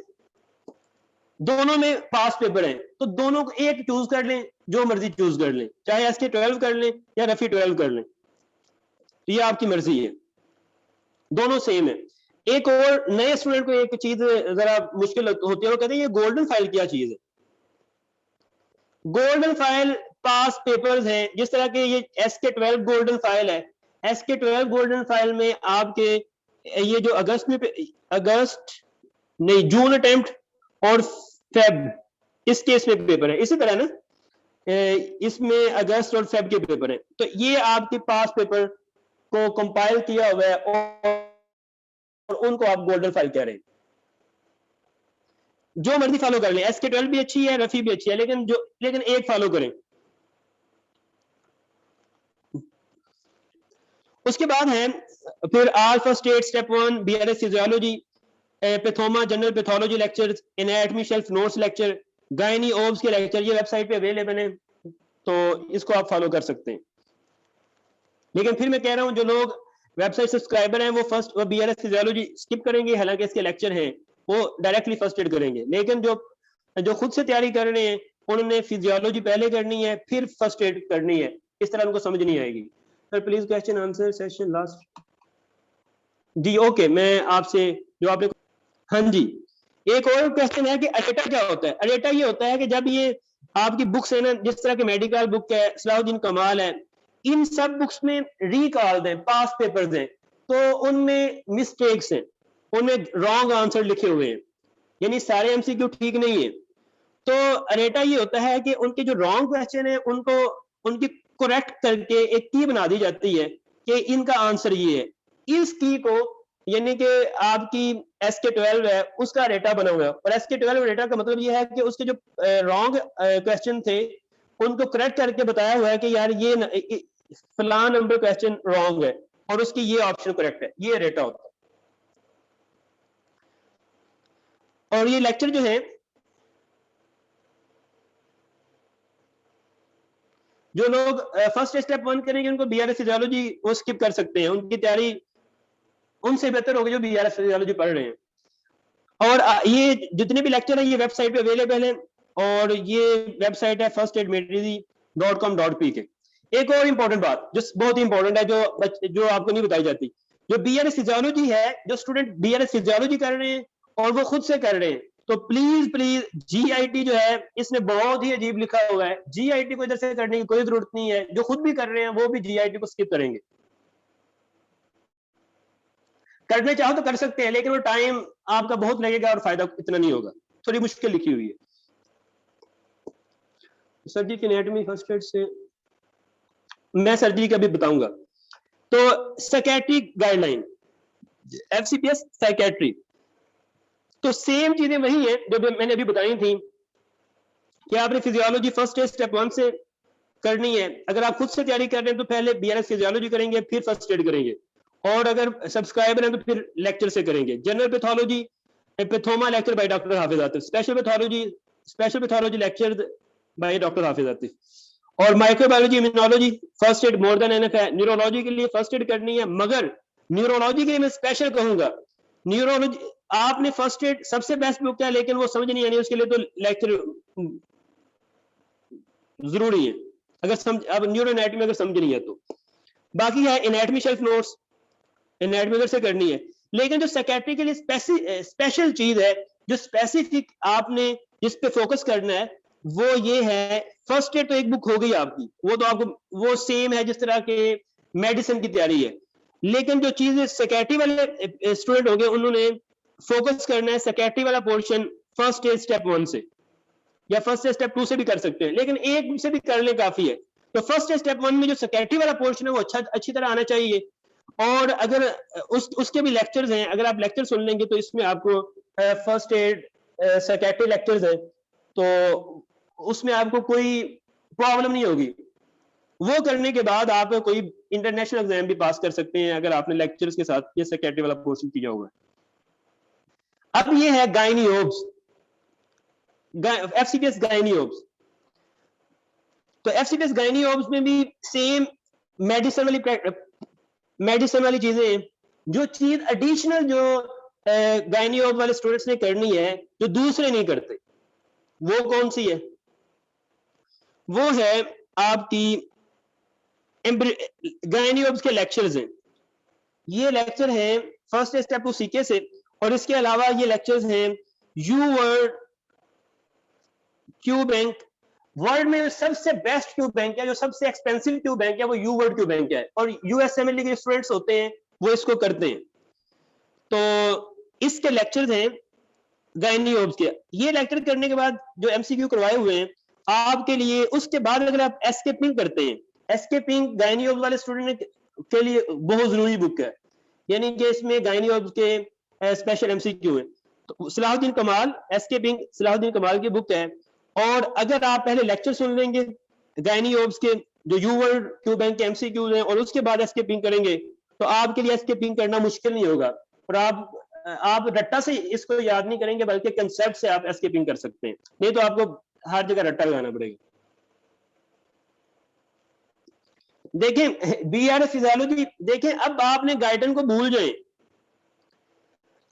दोनों में पास पेपर है, तो दोनों को एक चूज कर लें, जो मर्जी चूज कर लें, चाहे एसके 12 कर लें या रफी 12 कर लें, तो ये आपकी मर्जी है, दोनों सेम है। एक और नए स्टूडेंट को एक चीज जरा मुश्किल होती है, वो कहते हैं ये गोल्डन फाइल क्या चीज है? गोल्डन फाइल पास पेपर्स हैं, जिस तरह के ये एसके 12 गोल्डन फाइल है। एसके 12 गोल्डन फाइल में आपके ये जो अगस्त नहीं, जून अटेम्प्ट और फेब, इस केस में पेपर है, इसी तरह ना इसमें अगस्त और फेब के पेपर है। तो ये आपके पास पेपर को कंपाइल किया हुआ है और उनको आप गोल्डन फाइल कह रहे हैं। जो मर्जी फॉलो कर लें, एसके 12 भी अच्छी है, रफी भी अच्छी है, लेकिन एक फॉलो करें। उसके बाद है फिर alpha state step 1 BRS physiology, Pathoma general pathology lectures, anatomy shelf notes lecture, gynae obs के लेक्चर, ये वेबसाइट पे अवेलेबल है, तो इसको आप फॉलो कर सकते हैं। लेकिन फिर मैं कह रहा हूं जो लोग वेबसाइट सब्सक्राइबर हैं वो फर्स्ट बीआरएस फिजियोलॉजी स्किप करेंगे, हालांकि इसके लेक्चर हैं, वो डायरेक्टली फर्स्ट एड करेंगे। लेकिन जो खुद से तैयारी कर रहे हैं उन्होंने फिजियोलॉजी पहले करनी है, फिर फर्स्ट एड करनी है, इस तरह उनको समझ नहीं आएगी। Sir please question answer session last. जी ओके, मैं आपसे जो आपने, हाँ जी, एक और क्वेश्चन है कि अरेटा क्या होता है? अरेटा ये होता है कि जब ये आपकी बुक्स है ना, जिस तरह के मेडिकल बुक है, सलाहुद्दीन कमाल है, इन सब बुक्स में रिकॉल हैं, पास पेपर्स हैं, तो उनमें मिस्टेक्स हैं, उनमें रॉन्ग आंसर लिखे हुए हैं, यानी सारे एमसीक्यू ठीक नहीं है। तो अरेटा ये होता है कि उनके जो रॉन्ग क्वेश्चन है उनको उनकी करेक्ट करके एक की बना दी जाती है कि इनका आंसर ये है। इस की को यानी कि आपकी एसके 12 है उसका रेटा बना हुआ है, और एसके 12 रेटा का मतलब ये है कि उसके जो रॉन्ग क्वेश्चन थे उनको करेक्ट करके बताया हुआ है कि यार ये फलां नंबर क्वेश्चन रॉन्ग है और उसकी ये ऑप्शन करेक्ट है, ये रेटा होता है। और ये लेक्चर जो है, जो लोग फर्स्ट स्टेप 1 करेंगे उनको बीआरएस फिजियोलॉजी वो स्किप कर सकते हैं, उनकी तैयारी उनसे बेहतर होगी जो बीआरएस फिजियोलॉजी पढ़ रहे हैं। और ये जितने भी लेक्चर है ये वेबसाइट पे अवेलेबल है, और ये वेबसाइट है firstaidmatrizy.com.pk। एक और इंपॉर्टेंट बात जो बहुत ही इंपॉर्टेंट है, जो आपको नहीं बताई जाती, जो बीआरएस फिजियोलॉजी है, जो स्टूडेंट बीआरएस फिजियोलॉजी कर रहे हैं और वो खुद से कर रहे हैं, तो प्लीज प्लीज जीआईटी जो है इसने बहुत ही अजीब लिखा हुआ है, जीआईटी को इधर से करने की कोई जरूरत नहीं है। जो खुद भी कर रहे हैं वो भी जीआईटी को स्किप करेंगे, करने चाहो तो कर सकते हैं, लेकिन वो टाइम आपका बहुत लगेगा और फायदा इतना नहीं होगा, थोड़ी मुश्किल लिखी हुई है। सर्जरी की एनाटॉमी फर्स्ट एड से मैं सर्जरी का भी बताऊंगा। तो साइकेट्रिक गाइडलाइन, एफसीपीएस साइकेट्री, तो सेम चीजें वही है जो मैंने अभी बताई थी कि आपने फिजियोलॉजी फर्स्ट एड स्टेप 1 से करनी है। अगर आप खुद से तैयारी कर रहे हैं तो पहले बीआरएस फिजियोलॉजी करेंगे, फिर फर्स्ट एड करेंगे, और अगर सब्सक्राइबर हैं तो फिर लेक्चर से करेंगे। General pathology Pathoma lecture by doctor Hafiz Atif, special pathology lecture by doctor Hafiz Atif. और microbiology immunology first aid more than enough है। न्यूरोलॉजी के लिए फर्स्ट एड करनी है, मगर न्यूरोलॉजी के लिए मैं स्पेशल कहूंगा, न्यूरोलॉजी आपने फर्स्ट एड सबसे बेस्ट बुक है, लेकिन वो समझ नहीं आनी, उसके लिए तो लेक्चर जरूरी है, अगर समझ, अब न्यूरो एनाटॉमी अगर समझ नहीं है तो। बाकी है एनाटॉमी शेल्फ नोट्स, एनाटॉमी अगर से करनी है, लेकिन जो साइकियाट्री के लिए स्पेशल चीज है, जो स्पेसिफिक आपने जिस पे फोकस करना है, वो ये है फर्स्ट एड तो एक बुक हो गई आपकी, वो तो आपको वो सेम है जिस तरह के मेडिसिन की तैयारी है, लेकिन जो चीज साइकियाट्री वाले स्टूडेंट होंगे उन्होंने फोकस करना है साइकियाट्री वाला पोर्शन फर्स्ट एड स्टेप 1 से, या फर्स्ट स्टेप 2 से भी कर सकते हैं, लेकिन एक से भी कर ले काफी है। तो फर्स्ट स्टेप 1 में जो साइकियाट्री वाला पोर्शन है वो अच्छी तरह आना चाहिए, और अगर उसके भी लेक्चर्स हैं, अगर आप लेक्चर सुन लेंगे तो इसमें आपको फर्स्ट एड साइकियाट्री लेक्चर्स हैं, तो उसमें आपको कोई प्रॉब्लम नहीं होगी। वो करने के बाद आप कोई इंटरनेशनल एग्जाम भी पास कर सकते हैं, अगर आपने लेक्चर्स के साथ ये साइकियाट्री वाला पोर्शन किया हुआ है। अब ये है गायनियोब्स, एफसीटीएस गायनियोब्स। तो एफसीटीएस गायनियोब्स में भी सेम मेडिसिन वाली चीजें, जो चीज एडिशनल जो गायनियोब वाले स्टूडेंट्स ने करनी है जो दूसरे नहीं करते, वो कौन सी है? वो है आपकी गायनियोब्स के लेक्चर्स हैं। ये लेक्चर है फर्स्ट स्टेप टू सीके से, और इसके अलावा ये लेक्चर्स हैं you word Q bank. World में सबसे बेस्ट क्यू बैंक है, जो सबसे एक्सपेंसिव क्यू बैंक है, वो यू वर्ड क्यू बैंक है, और यूएसएमएल के स्टूडेंट्स होते हैं वो इसको करते हैं। तो इसके लेक्चर्स हैं गायनियोब्स के। ये लेक्चर करने के बाद जो एमसीक्यू करवाए हुए हैं आपके लिए, उसके बाद अगर आप एस्केपिंग करते हैं, एस्केपिंग गायनियोब्स वाले स्टूडेंट के लिए बहुत जरूरी बुक है, यानी कि इसमें गायनियोब्स के स्पेशल एमसीक्यू है। तो सलाहुद्दीन कमाल, एस्केपिंग सलाहुद्दीन कमाल की बुक है, और अगर आप पहले लेक्चर सुन लेंगे गायनियोब्स के जो यू वर्ड क्यू बैंक के एमसीक्यूज हैं, और उसके बाद एस्केपिंग करेंगे, तो आपके लिए एस्केपिंग करना मुश्किल नहीं होगा, और आप रट्टा से इसको याद नहीं करेंगे, बल्कि कंसेप्ट से आप एस्केपिंग कर सकते हैं, नहीं तो आपको हर जगह रट्टा लगाना पड़ेगा। देखें बीआर फिजियोलॉजी, देखें अब आपने गाइडन को भूल जाए,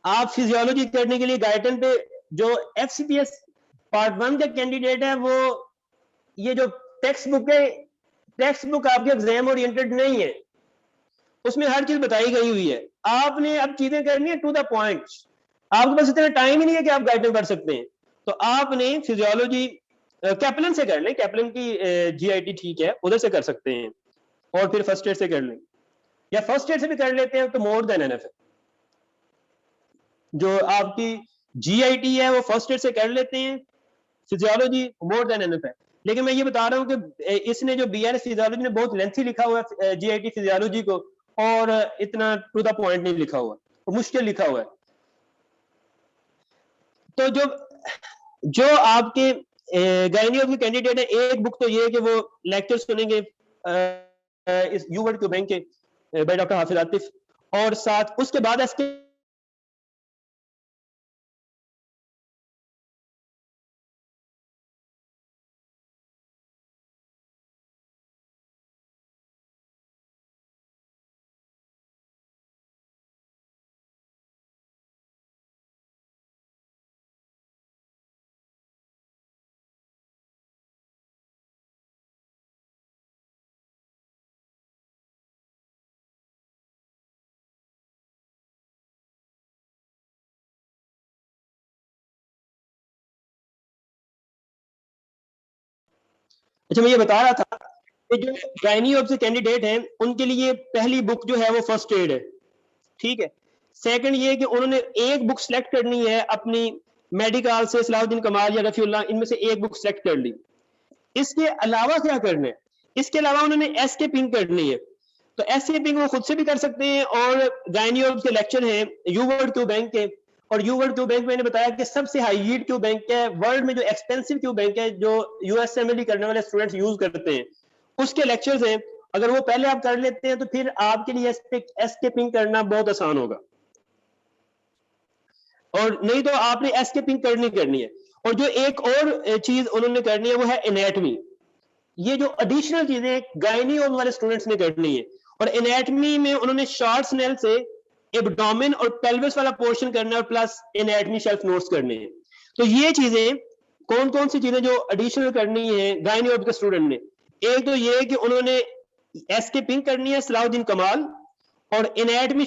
आप फिजियोलॉजी करने के लिए गाइडन पे जो एफसीपीएस पार्ट 1 का कैंडिडेट है, वो ये जो टेक्स्ट बुक है, टेक्स्ट बुक आपके एग्जाम ओरिएंटेड नहीं है, उसमें हर चीज बताई गई हुई है। आपने अब चीजें करनी है टू द पॉइंट, आपके पास इतना टाइम ही नहीं है कि आप गाइडन पढ़ सकते हैं, तो आपने फिजियोलॉजी कैप्लन से कर लें, कैप्लन की जीआईटी ठीक है, उधर से कर सकते हैं, और फिर फर्स्ट एड से कर लें, या फर्स्ट एड से भी कर लेते हैं तो मोर देन एनफ है। जो आपकी जीआईटी है वो फर्स्ट एड से कर लेते हैं, फिजियोलॉजी मोर देन एनफ है। लेकिन मैं ये बता रहा हूं कि इसने जो बीआरएस फिजियोलॉजी ने बहुत लेंथी लिखा हुआ है जीआईटी फिजियोलॉजी को, और इतना टू द पॉइंट नहीं लिखा हुआ, और मुश्किल लिखा हुआ है। तो जो आपके गायनियोब के कैंडिडेट है, एक बुक तो ये है कि वो लेक्चर सुनेंगे इस यू वर्ड क्यू बैंक के बाय डॉक्टर हाफिज आतिफ, और साथ उसके बाद इसके अच्छा मैं ये बता रहा था कि जो गायनियोब से कैंडिडेट हैं उनके लिए पहली बुक जो है वो फर्स्ट एड है, ठीक है। सेकंड ये कि उन्होंने एक बुक सेलेक्ट करनी है अपनी मेडिकल से, सलाहुद्दीन कमाल या रफीउल्लाह, इनमें से एक बुक सेलेक्ट कर ली। इसके अलावा क्या करना है? इसके अलावा उन्होंने एस्केपिंग करनी है, तो एस्केपिंग वो खुद से भी कर सकते हैं, और गायनियोब के लेक्चर हैं यू वर्ड क्यू बैंक के, और यू वर्ड क्यू बैंक मैंने बताया कि सबसे हाई यील्ड क्यू बैंक है वर्ल्ड में, जो एक्सपेंसिव क्यू बैंक है, जो यूएसएमएल करने वाले स्टूडेंट्स यूज करते हैं, उसके लेक्चर्स हैं। अगर वो पहले आप कर लेते हैं तो फिर आपके लिए एस्केपिंग करना बहुत आसान होगा, और नहीं तो आपने एस्केपिंग करनी है। और जो एक और चीज उन्होंने करनी है वो है एनाटमी। ये जो एडिशनल चीजें गायनियोम वाले स्टूडेंट्स ने करनी है, और एनाटमी में उन्होंने शॉर्ट स्नेल से एब्डोमेन और पेल्विस वाला पोर्शन करना है और प्लस एनाटमी शेल्फ नोट्स करने हैं। तो ये चीजें कौन कौन सी चीजें जो एडिशनल करनी है गायनियोम के स्टूडेंट ने, एक तो ये कि उन्होंने एसके पिंक करनी है सलाउद्दीन कमाल, और एनाटमी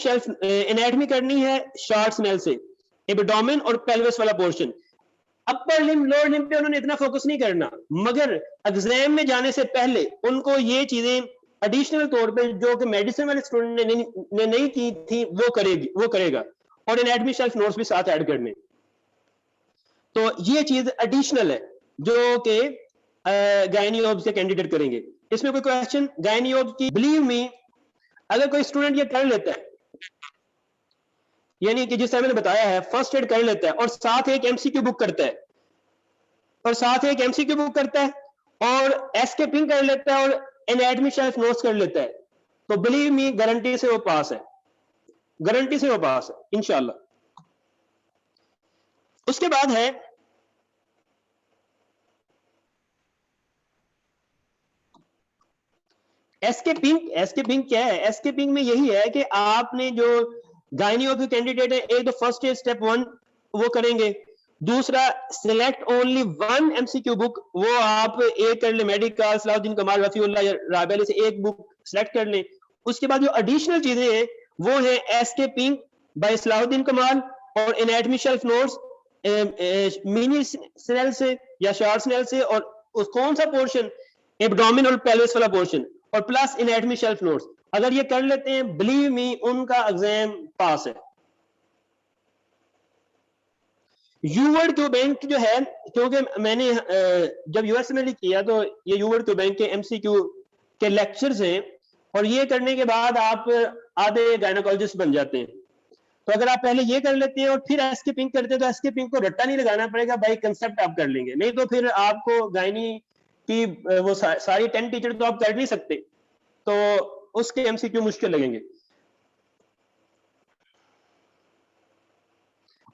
करनी है शॉर्ट स्नेल से एब्डोमेन और पेल्विस वाला portion. Upper limb lower limb पे उन्होंने इतना फोकस नहीं करना, मगर एग्जाम में जाने से पहले उनको ये चीजें एडिशनल तौर पे जो कि मेडिसिन वाले स्टूडेंट ने नहीं की थी वो करेगा, और एनाटमी शेल्फ नोट्स भी साथ ऐड करने। तो ये चीज एडिशनल है जो कि गायनियोब से कैंडिडेट करेंगे। इसमें कोई क्वेश्चन गायनियोब की? बिलीव मी, अगर कोई स्टूडेंट ये कर लेता है, यानी कि जिस मैंने बताया है फर्स्ट एड कर लेता है और साथ एक एमसीक्यू बुक करता है, और एसके पिंक कर लेता है और एनाटमी शेल्फ नोट्स कर लेता है, तो बिलीव मी गारंटी से वो पास है, इंशाल्लाह। उसके बाद है एसके पिंक क्या है? एसके पिंक में यही है कि आपने जो गायनियोब के कैंडिडेट है, एक तो फर्स्ट एड स्टेप 1 वो करेंगे, दूसरा select only one MCQ book, वो आप एक कर ले, मेडिकल सलाउद्दीन कमाल रफीउल्लाह या राबिया से एक बुक सिलेक्ट कर ले। उसके बाद जो एडिशनल चीजें हैं वो है SK pink bye Salahuddin Kamal और anatomy shelf notes mini Snell से या शॉर्ट स्नेल से, और कौन सा पोर्शन? एब्डोमेन और पेल्विस वाला पोर्शन, और प्लस एनाटमी शेल्फ नोट्स। अगर ये कर लेते हैं, बिलीव मी, उनका एग्जाम पास है। यूवर्ड क्यू बैंक जो है, क्योंकि मैंने जब यूएस में किया तो ये यूवर्ड क्यू बैंक के एमसीक्यू के लेक्चर्स हैं, और ये करने के बाद आप आधे गायनोकोलॉजिस्ट बन जाते हैं। तो अगर आप पहले ये कर लेते हैं और फिर एसके पिंक करते हैं, तो एसके पिंक को रट्टा नहीं लगाना पड़ेगा भाई, कंसेप्ट आप कर लेंगे, नहीं तो फिर आपको गायनी की वो सारी 10 टीचर तो आप कर नहीं सकते, तो उसके एमसीक्यू मुश्किल लगेंगे।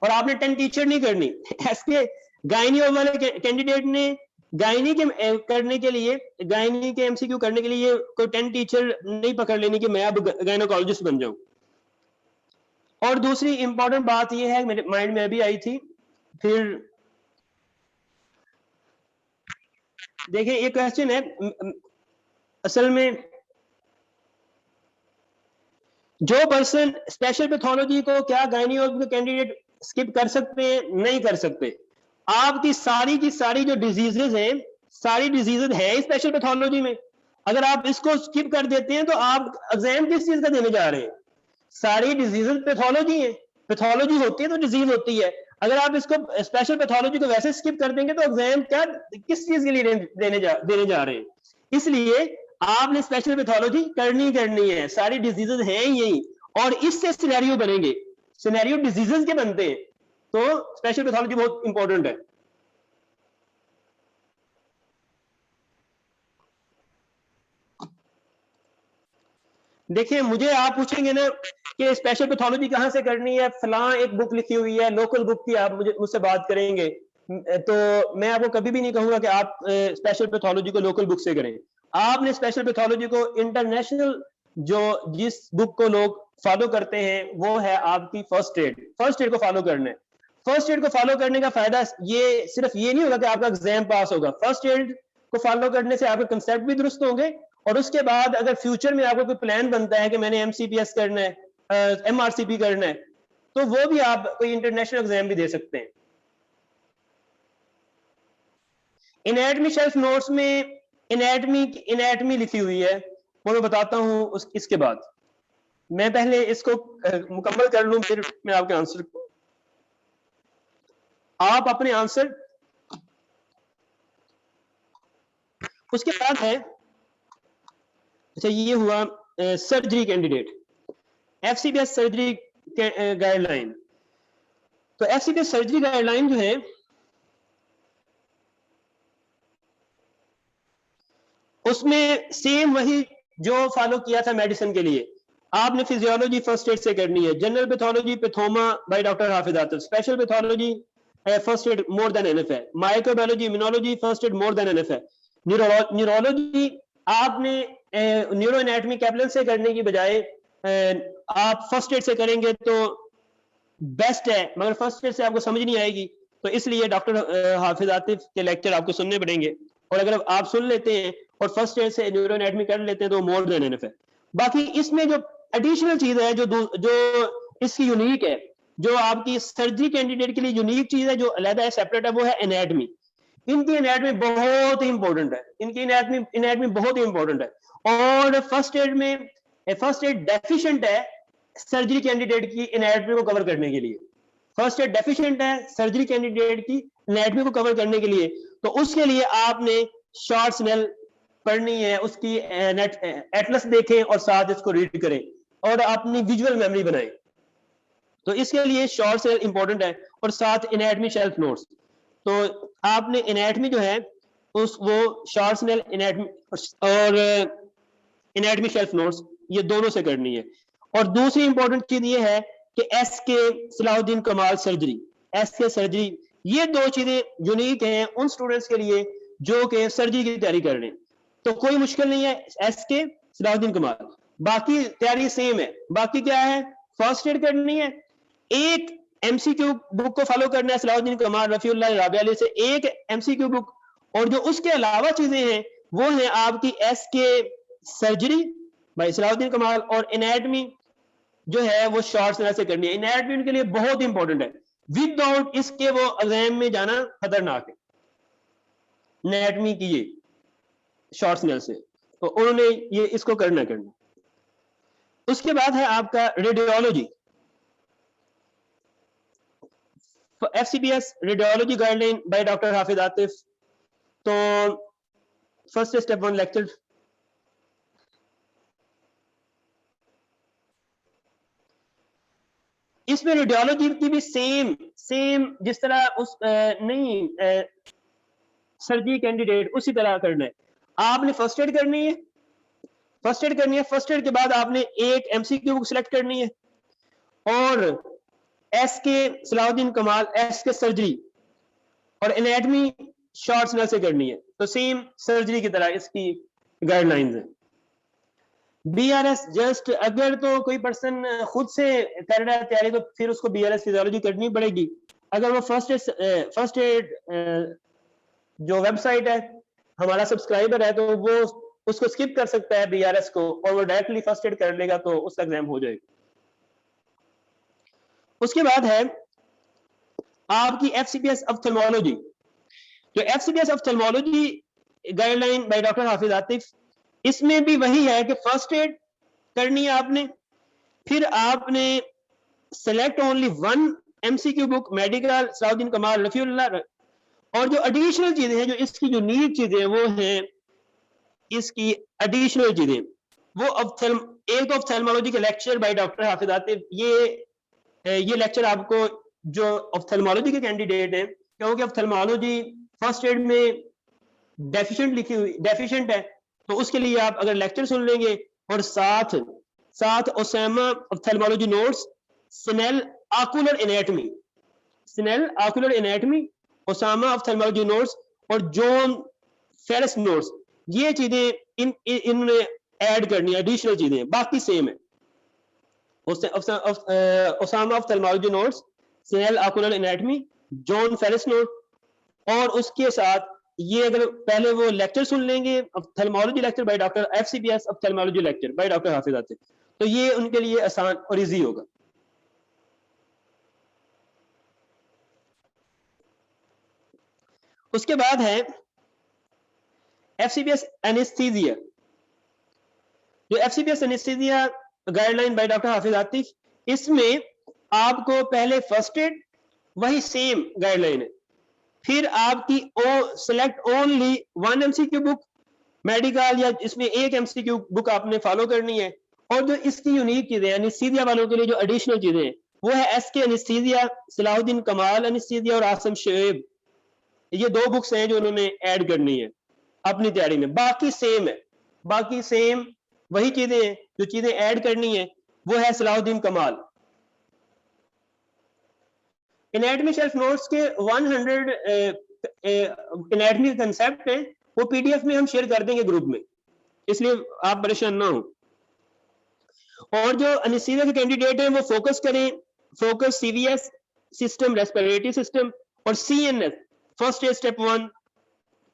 और आपने 10 टीचर नहीं करनी। ऐसे गायनी वाले कैंडिडेट ने गायनी के करने के लिए, गायनी के एमसीक्यू करने के लिए कोई 10 टीचर नहीं पकड़ लेनी कि मैं अब गायनोकोलॉजिस्ट बन जाऊं। और दूसरी इंपॉर्टेंट बात यह है, मेरे माइंड में अभी आई थी, फिर देखिए ये क्वेश्चन है, असल में जो पर्सन स्पेशल पैथोलॉजी को क्या गायनियोलॉजी के कैंडिडेट स्किप कर सकते हैं? नहीं कर सकते। आपकी सारी की सारी जो डिजीजेज हैं, सारी डिजीजेज है स्पेशल पैथोलॉजी में, अगर आप इसको स्किप कर देते हैं तो आप एग्जाम किस चीज का देने जा रहे हैं? सारी डिजीजेज पैथोलॉजी है, पैथोलॉजी होती है तो डिजीज होती है। अगर आप इसको स्पेशल पैथोलॉजी को वैसे स्किप कर देंगे तो एग्जाम क्या किस चीज के लिए देने जा रहे हैं? इसलिए आपने स्पेशल पैथोलॉजी करनी है, सारी डिजीजेज हैं यही, और इससे सिनेरियो बनेंगे, सिनेरियो डिजीजेज के बनते हैं, तो स्पेशल पैथोलॉजी बहुत इंपॉर्टेंट है। देखिए मुझे आप पूछेंगे ना कि स्पेशल पैथोलॉजी कहां से करनी है, फलां एक बुक लिखी हुई है, लोकल बुक की, आप मुझसे बात करेंगे, तो मैं आपको कभी भी नहीं कहूंगा कि आप स्पेशल पैथोलॉजी को लोकल बुक से करें। आपने स्पेशल पैथोलॉजी को इंटरनेशनल जो जिस बुक को लोग फॉलो करते हैं वो है आपकी फर्स्ट एड को फॉलो करना है। फर्स्ट एड को फॉलो करने का फायदा ये सिर्फ ये नहीं होगा कि आपका एग्जाम पास होगा, फर्स्ट एड को फॉलो करने से आपके कंसेप्ट भी दुरुस्त होंगे, और उसके बाद अगर फ्यूचर में आपको कोई प्लान बनता है कि मैंने एमसीपीएस करना है, एमआरसीपी करना है, तो वो भी आप कोई इंटरनेशनल एग्जाम भी दे सकते हैं। एनाटमी शेल्फ नोट्स में एनाटमी लिखी हुई है, वो मैं बताता हूं इसके बाद। मैं पहले इसको मुकम्मल कर लूं, फिर मैं आपके आंसर, आप अपने आंसर, उसके बाद है, अच्छा ये हुआ surgery candidate, FCPS surgery guideline. तो एफसीपीएस सर्जरी गाइडलाइन जो है उसमें सेम वही जो फॉलो किया था मेडिसिन के लिए, आपने फिजियोलॉजी फर्स्ट एड से करनी है, general pathology Pathoma by doctor Hafiz Atif, special pathology first aid more than enough है। Microbiology, immunology, first aid more than enough है। न्यूरोलॉजी आपने न्यूरो एनाटॉमी कैप्लन से करने की बजाय आप फर्स्ट एड से करेंगे तो बेस्ट है, मगर फर्स्ट एड से आपको समझ नहीं आएगी, तो इसलिए डॉक्टर हाफिज आतिफ के लेक्चर आपको सुनने पड़ेंगे। और अगर आप सुन लेते हैं और फर्स्ट एड से न्यूरो एनाटॉमी कर लेते हैं तो मोर देन एनफ है। बाकी इसमें जो एडिशनल चीज है, जो इसकी यूनिक है, जो आपकी सर्जरी कैंडिडेट के लिए यूनिक चीज है, जो अलग है, सेपरेट है, वो है एनाटॉमी। इनकी एनाटॉमी बहुत ही इंपॉर्टेंट है, इनकी एनाटॉमी बहुत ही इंपॉर्टेंट है। और फर्स्ट एड डेफिशिएंट है सर्जरी कैंडिडेट की एनाटॉमी को कवर करने के लिए। फर्स्ट एड डेफिशिएंट है सर्जरी कैंडिडेट की एनाटॉमी को कवर करने के लिए, तो उसके लिए आपने शॉर्ट स्नेल पढ़नी है, उसकी एटलस देखें और साथ इसको रीड करें और अपनी विजुअल मेमोरी बनाएं। तो इसके लिए शॉर्ट स्नेल इंपॉर्टेंट है और साथ एनाटॉमी शेल्फ नोट्स। तो आपने एनाटॉमी जो है वो शॉर्ट स्नेल एनाटॉमी और एनाटॉमी शेल्फ नोट्स ये दोनों से करनी है। और दूसरी इंपॉर्टेंट चीज ये है कि एसके सलाहुद्दीन कमाल सर्जरी, एसके सर्जरी, ये दो चीजें यूनिक हैं उन स्टूडेंट्स के लिए जो कि सर्जरी की तैयारी कर रहे हैं। तो कोई मुश्किल नहीं है एसके सलाहुद्दीन कमाल, बाकी तैयारी सेम है। बाकी क्या है, फर्स्ट एड करनी है, एक एमसीक्यू बुक को फॉलो करना है सलाहुद्दीन कमाल रफीउल्लाह राबिया अली से, एक एमसीक्यू बुक, और जो उसके अलावा चीजें हैं वो है आपकी एसके सर्जरी भाई सलाहुद्दीन कमाल, और एनाटॉमी जो है वो शॉर्ट स्नेल से करनी है। एनाटॉमी उनके लिए बहुत इंपॉर्टेंट है, विदाउट इसके वो एग्जाम में जाना खतरनाक है। एनाटॉमी की ये शॉर्ट स्नेल से, तो उन्होंने ये इसको करना। उसके बाद है आपका radiology, FCPS radiology guideline by doctor Hafiz Atif. तो फर्स्ट स्टेप 1 लेक्चर, इसमें रेडियोलॉजी की भी सेम जिस तरह उस सर्जरी कैंडिडेट उसी तरह करना है। आपने फर्स्ट एड करनी है, फर्स्ट एड के बाद आपने एक एमसीक्यू बुक सिलेक्ट करनी है और एसके सलाहुद्दीन कमाल एसके सर्जरी और एनाटॉमी शॉर्ट स्नेल से करनी है। तो सेम सर्जरी की तरह इसकी गाइडलाइंस है। बीआरएस जस्ट अगर तो कोई पर्सन खुद से कर रहा है तैयारी तो फिर उसको बीआरएस फिजियोलॉजी करनी पड़ेगी। अगर वो फर्स्ट एड जो वेबसाइट है हमारा सब्सक्राइबर है तो वो उसको स्किप कर सकता है बीआरएस को और वो डायरेक्टली फर्स्ट एड कर लेगा तो उसका एग्जाम हो जाएगा। उसके बाद है आपकी एफसीपीएस ऑप्थेल्मोलॉजी। जो FCPS ophthalmology guideline by doctor Hafiz Atif, इसमें भी वही है कि फर्स्ट एड करनी है आपने, फिर आपने select only 1 MCQ book medical Salahuddin कमाल रफीउल्लाह, और जो एडिशनल चीजें हैं, जो इसकी यूनिक चीजें वो हैं इसकी एडिशनल चीजें, वो एक तो ऑप्थेल्मोलॉजी के lecture by doctor Hafiz Atif, ये लेक्चर आपको जो ऑप्थेल्मोलॉजी के कैंडिडेट हैं, क्योंकि ऑप्थेल्मोलॉजी फर्स्ट एड में डेफिशिएंट है, तो उसके लिए आप अगर लेक्चर सुन लेंगे और साथ Osama ophthalmology notes, Snell ocular anatomy, Osama ophthalmology notes और जॉन फेरिस नोट्स, ये चीजें इनने ऐड करनी है, एडिशनल चीजें, बाकी सेम है। Osama ophthalmology notes, Snell ocular anatomy, John Ferris note, और उसके साथ ये अगर पहले वो लेक्चर सुन लेंगे ophthalmology lecture by doctor FCPS ophthalmology lecture by doctor Hafiz Atif, तो ये उनके लिए आसान और इजी होगा। उसके बाद है एफसीपीएस एनेस्थीसिया। जो FCPS anaesthesia guideline by doctor Hafiz Atif, इसमें आपको पहले फर्स्ट एड वही सेम गाइडलाइन है, फिर आपकी select only 1 MCQ book medical, या इसमें एक एमसीक्यू बुक आपने फॉलो करनी है। और जो इसकी यूनिक चीजें एनेस्थीसिया वालों के लिए जो एडिशनल चीजें हैं वो है एसके एनेस्थीसिया, सलाहुद्दीन कमाल एनेस्थीसिया और आसम शोएब, ये 2 बुक्स हैं जो उन्होंने ऐड करनी है अपनी तैयारी में। बाकी सेम वही चीजें हैं, जो चीजें ऐड करनी है वो है सलाहुद्दीन कमाल। एनाटॉमी शेल्फ नोट्स के 100 एनाटॉमी के कंसेप्ट है, वो पीडीएफ में हम शेयर कर देंगे ग्रुप में, इसलिए आप परेशान ना हो। और जो एनेस्थीसिया के कैंडिडेट हैं वो फोकस करें, focus CVS system, respiratory system और सीएनएस फर्स्ट एड स्टेप 1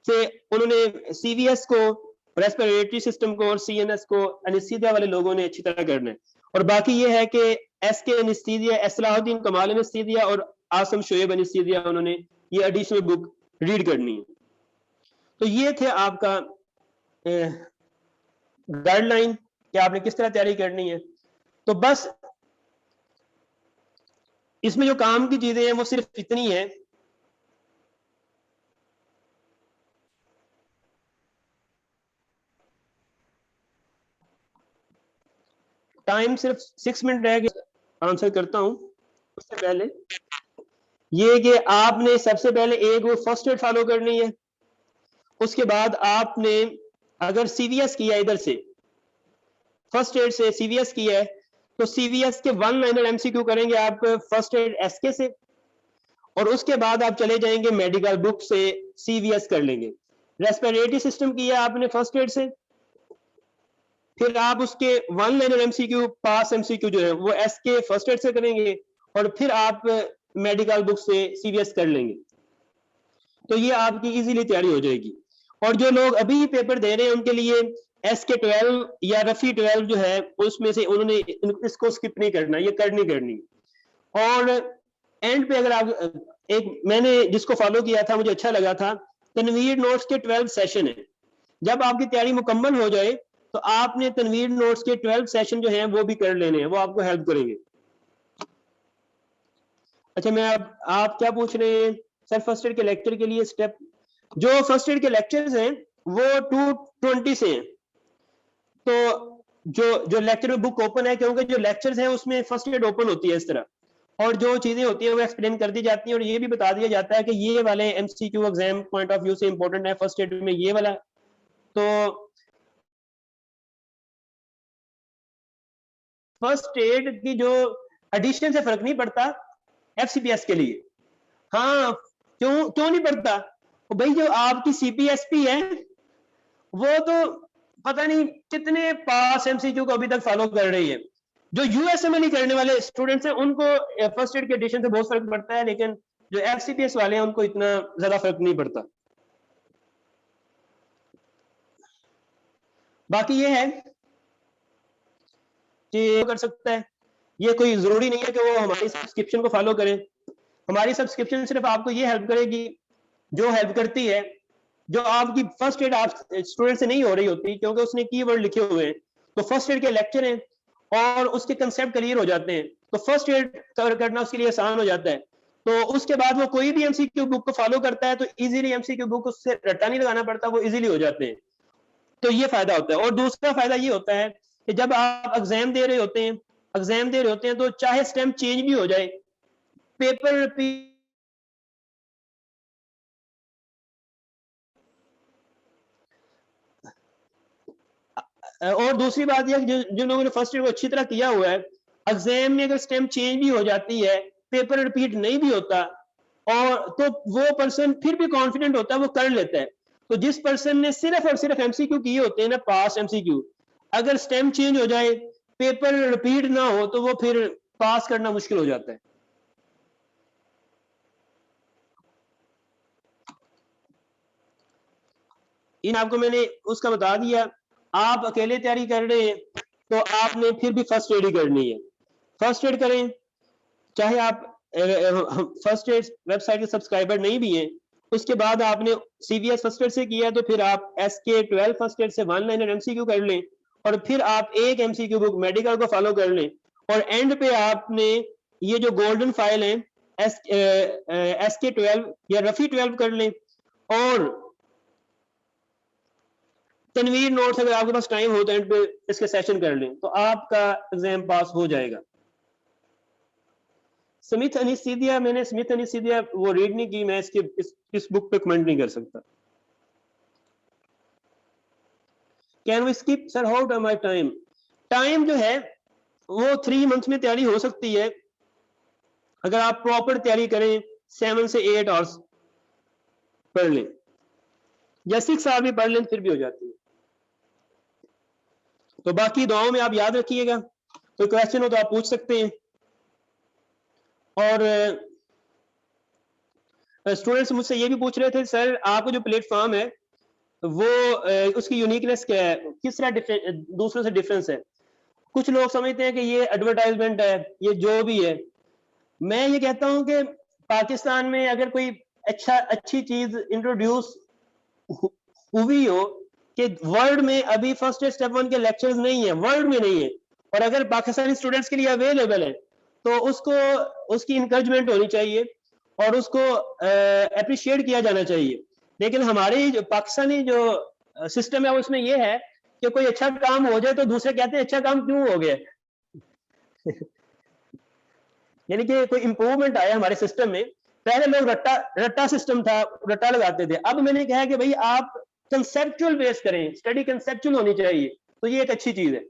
से उन्होंने सीवीएस को, रेस्पिरेटरी सिस्टम को और सीएनएस को एनेस्थीसिया वाले लोगों ने अच्छी तरह करना है। और बाकी ये है कि एसके एनेस्थीसिया, असलाहुद्दीन कमाल एनेस्थीसिया और आसम शोएब एनेस्थीसिया, उन्होंने ये एडिशनल बुक रीड करनी है। तो ये थे आपका गाइडलाइन कि आपने किस तरह तैयारी करनी है। तो बस इसमें जो काम की चीजें हैं वो सिर्फ इतनी है, टाइम सिर्फ 6 मिनट रह गए, आंसर करता हूं। उससे पहले ये कि आपने सबसे पहले एक वो फर्स्ट एड फॉलो करनी है, उसके बाद आपने अगर सीवीएस किया, इधर से फर्स्ट एड से सीवीएस किया है, तो सीवीएस के 1 लाइनर एमसीक्यू करेंगे आप फर्स्ट एड एसके से, और उसके बाद आप चले जाएंगे मेडिकल बुक से सीवीएस कर लेंगे। रेस्पिरेटरी सिस्टम किया आपने फर्स्ट एड से, फिर आप उसके 1 लाइनर एमसीक्यू, पास एमसीक्यू जो है वो एसके फर्स्ट एड से करेंगे, और फिर आप मेडिकल बुक से सीवीएस कर लेंगे। तो ये आपकी इजीली तैयारी हो जाएगी। और जो लोग अभी पेपर दे रहे हैं उनके लिए एसके 12 या रफी 12 जो है उसमें से उन्होंने इसको स्किप नहीं करना, ये करनी करनी। और एंड पे अगर आप एक, मैंने जिसको फॉलो किया था मुझे अच्छा लगा था, तनवीर नोट्स के 12 सेशन है। जब आपकी तैयारी मुकम्मल हो जाए तो आपने तनवीर नोट्स के 12 सेशन जो हैं वो भी कर लेने हैं, वो आपको हेल्प करेंगे। अच्छा, मैं आप क्या पूछ रहे हैं सर? फर्स्ट एड के लेक्चर के लिए स्टेप, जो फर्स्ट एड के लेक्चर्स हैं वो 220 से हैं। तो जो लेक्चर बुक ओपन है, क्योंकि जो लेक्चर्स हैं उसमें फर्स्ट एड ओपन होती है इस तरह, और जो चीजें होती है वो एक्सप्लेन कर दी जाती है, और ये भी बता दिया जाता है कि ये वाले MCQ exam point of view से इंपॉर्टेंट है फर्स्ट एड में ये वाला। तो फर्स्ट एड की जो एडिशन से फर्क नहीं पड़ता एफसीपीएस के लिए। हाँ, क्यों क्यों नहीं पड़ता? भाई जो आपकी सीपीएसपी है वो तो पता नहीं कितने पास एमसीक्यू को अभी तक फॉलो कर रही है। जो यूएसएमएल करने वाले स्टूडेंट्स हैं उनको फर्स्ट एड के एडिशन से बहुत फर्क पड़ता है, लेकिन जो एफसीपीएस वाले हैं उनको इतना ज्यादा फर्क नहीं पड़ता। बाकी ये है कि कर सकता है, ये कोई जरूरी नहीं है कि वो हमारी सब्सक्रिप्शन को फॉलो करें। हमारी सब्सक्रिप्शन सिर्फ आपको ये हेल्प करेगी, जो हेल्प करती है, जो आपकी फर्स्ट एड आप स्टूडेंट से नहीं हो रही होती क्योंकि उसने कीवर्ड लिखे हुए हैं, तो फर्स्ट एड के लेक्चर हैं और उसके कंसेप्ट क्लियर हो जाते हैं, तो फर्स्ट एड कवर करना उसके लिए आसान हो जाता है। तो उसके बाद वो कोई भी एमसीक्यू बुक को फॉलो करता है तो इजीली एमसीक्यू बुक उससे रट्टा नहीं लगाना पड़ता, वो इजीली हो जाते हैं। तो ये फायदा होता है। और दूसरा फायदा ये होता है कि जब आप एग्जाम दे रहे होते हैं तो चाहे स्टेम चेंज भी हो जाए, पेपर रिपीट, और दूसरी बात यह जिन लोगों ने फर्स्ट ईयर को अच्छी तरह किया हुआ है, एग्जाम में अगर स्टेम चेंज भी हो जाती है, पेपर रिपीट नहीं भी होता, और तो वो पर्सन फिर भी कॉन्फिडेंट होता है, वो कर लेता है। तो जिस पर्सन ने सिर्फ और सिर्फ एमसीक्यू किए होते हैं ना, पास एमसीक्यू, अगर स्टेम चेंज हो जाए, पेपर रिपीट ना हो, तो वो फिर पास करना मुश्किल हो जाता है। इन आपको मैंने उसका बता दिया। आप अकेले तैयारी कर रहे हैं तो आपने फिर भी फर्स्ट एड ही करनी है, फर्स्ट एड करें। चाहे आप फर्स्ट एड वेबसाइट के सब्सक्राइबर नहीं भी हैं, उसके बाद आपने सीवीएस फर्स्ट एड से किया तो फिर आप एसके 12 फर्स्ट एड से 1 लाइनर एमसीक्यू कर लें, और फिर आप एक एमसीक्यू बुक मेडिकल को फॉलो कर लें, और एंड पे आपने ये जो गोल्डन फाइल है एसके 12 या रफी 12 कर लें, और तनवीर नोट्स अगर आपके पास टाइम हो तो एंड पे इसके सेशन कर लें, तो आपका एग्जाम पास हो जाएगा। स्मिथ एनेस्थीसिया, मैंने स्मिथ एनेस्थीसिया वो रीड नहीं की, मैं इसके इस बुक पे कमेंट नहीं कर सकता। Can we skip sir, how to my time? Time जो है वो 3 मंथ में तैयारी हो सकती है, अगर आप प्रॉपर तैयारी करें 7 से 8 आवर्स पढ़ लें या 6 आवर भी पढ़ लें फिर भी हो जाती है। तो बाकी दुआओं में आप याद रखिएगा, कोई क्वेश्चन हो तो आप पूछ सकते हैं। और स्टूडेंट्स मुझसे ये भी पूछ रहे थे सर आपका जो प्लेटफॉर्म है वो उसकी यूनिकनेस क्या है, किस तरह दूसरों से डिफरेंस है। कुछ लोग समझते हैं कि ये एडवर्टाइजमेंट है, ये जो भी है। मैं ये कहता हूं कि पाकिस्तान में अगर कोई अच्छी चीज इंट्रोड्यूस हुई हो कि वर्ल्ड में अभी फर्स्ट स्टेप 1 के लेक्चर्स नहीं है, वर्ल्ड में नहीं है, और अगर पाकिस्तानी स्टूडेंट्स के लिए अवेलेबल है तो उसको उसकी इंकरेजमेंट होनी चाहिए और उसको अप्रिशिएट किया जाना चाहिए। लेकिन हमारी जो पाकिस्तानी जो सिस्टम है उसमें ये है कि कोई अच्छा काम हो जाए तो दूसरे कहते हैं अच्छा काम क्यों हो गया यानी कि कोई इंप्रूवमेंट आया हमारे सिस्टम में। पहले लोग रट्टा सिस्टम था, रट्टा लगाते थे। अब मैंने कहा कि भाई आप कंसेप्चुअल बेस करें, स्टडी कंसेप्चुअल होनी चाहिए, तो ये एक अच्छी चीज है।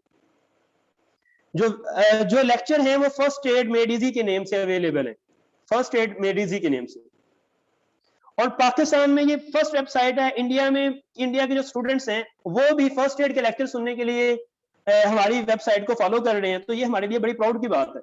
जो लेक्चर है वो फर्स्ट एड मेड इजी के नेम से अवेलेबल है, फर्स्ट एड मेड इजी के नेम से। और पाकिस्तान में ये फर्स्ट वेबसाइट है। इंडिया में इंडिया के जो स्टूडेंट्स हैं वो भी फर्स्ट एड के लेक्चर सुनने के लिए हमारी वेबसाइट को फॉलो कर रहे हैं, तो ये हमारे लिए बड़ी प्राउड की बात है।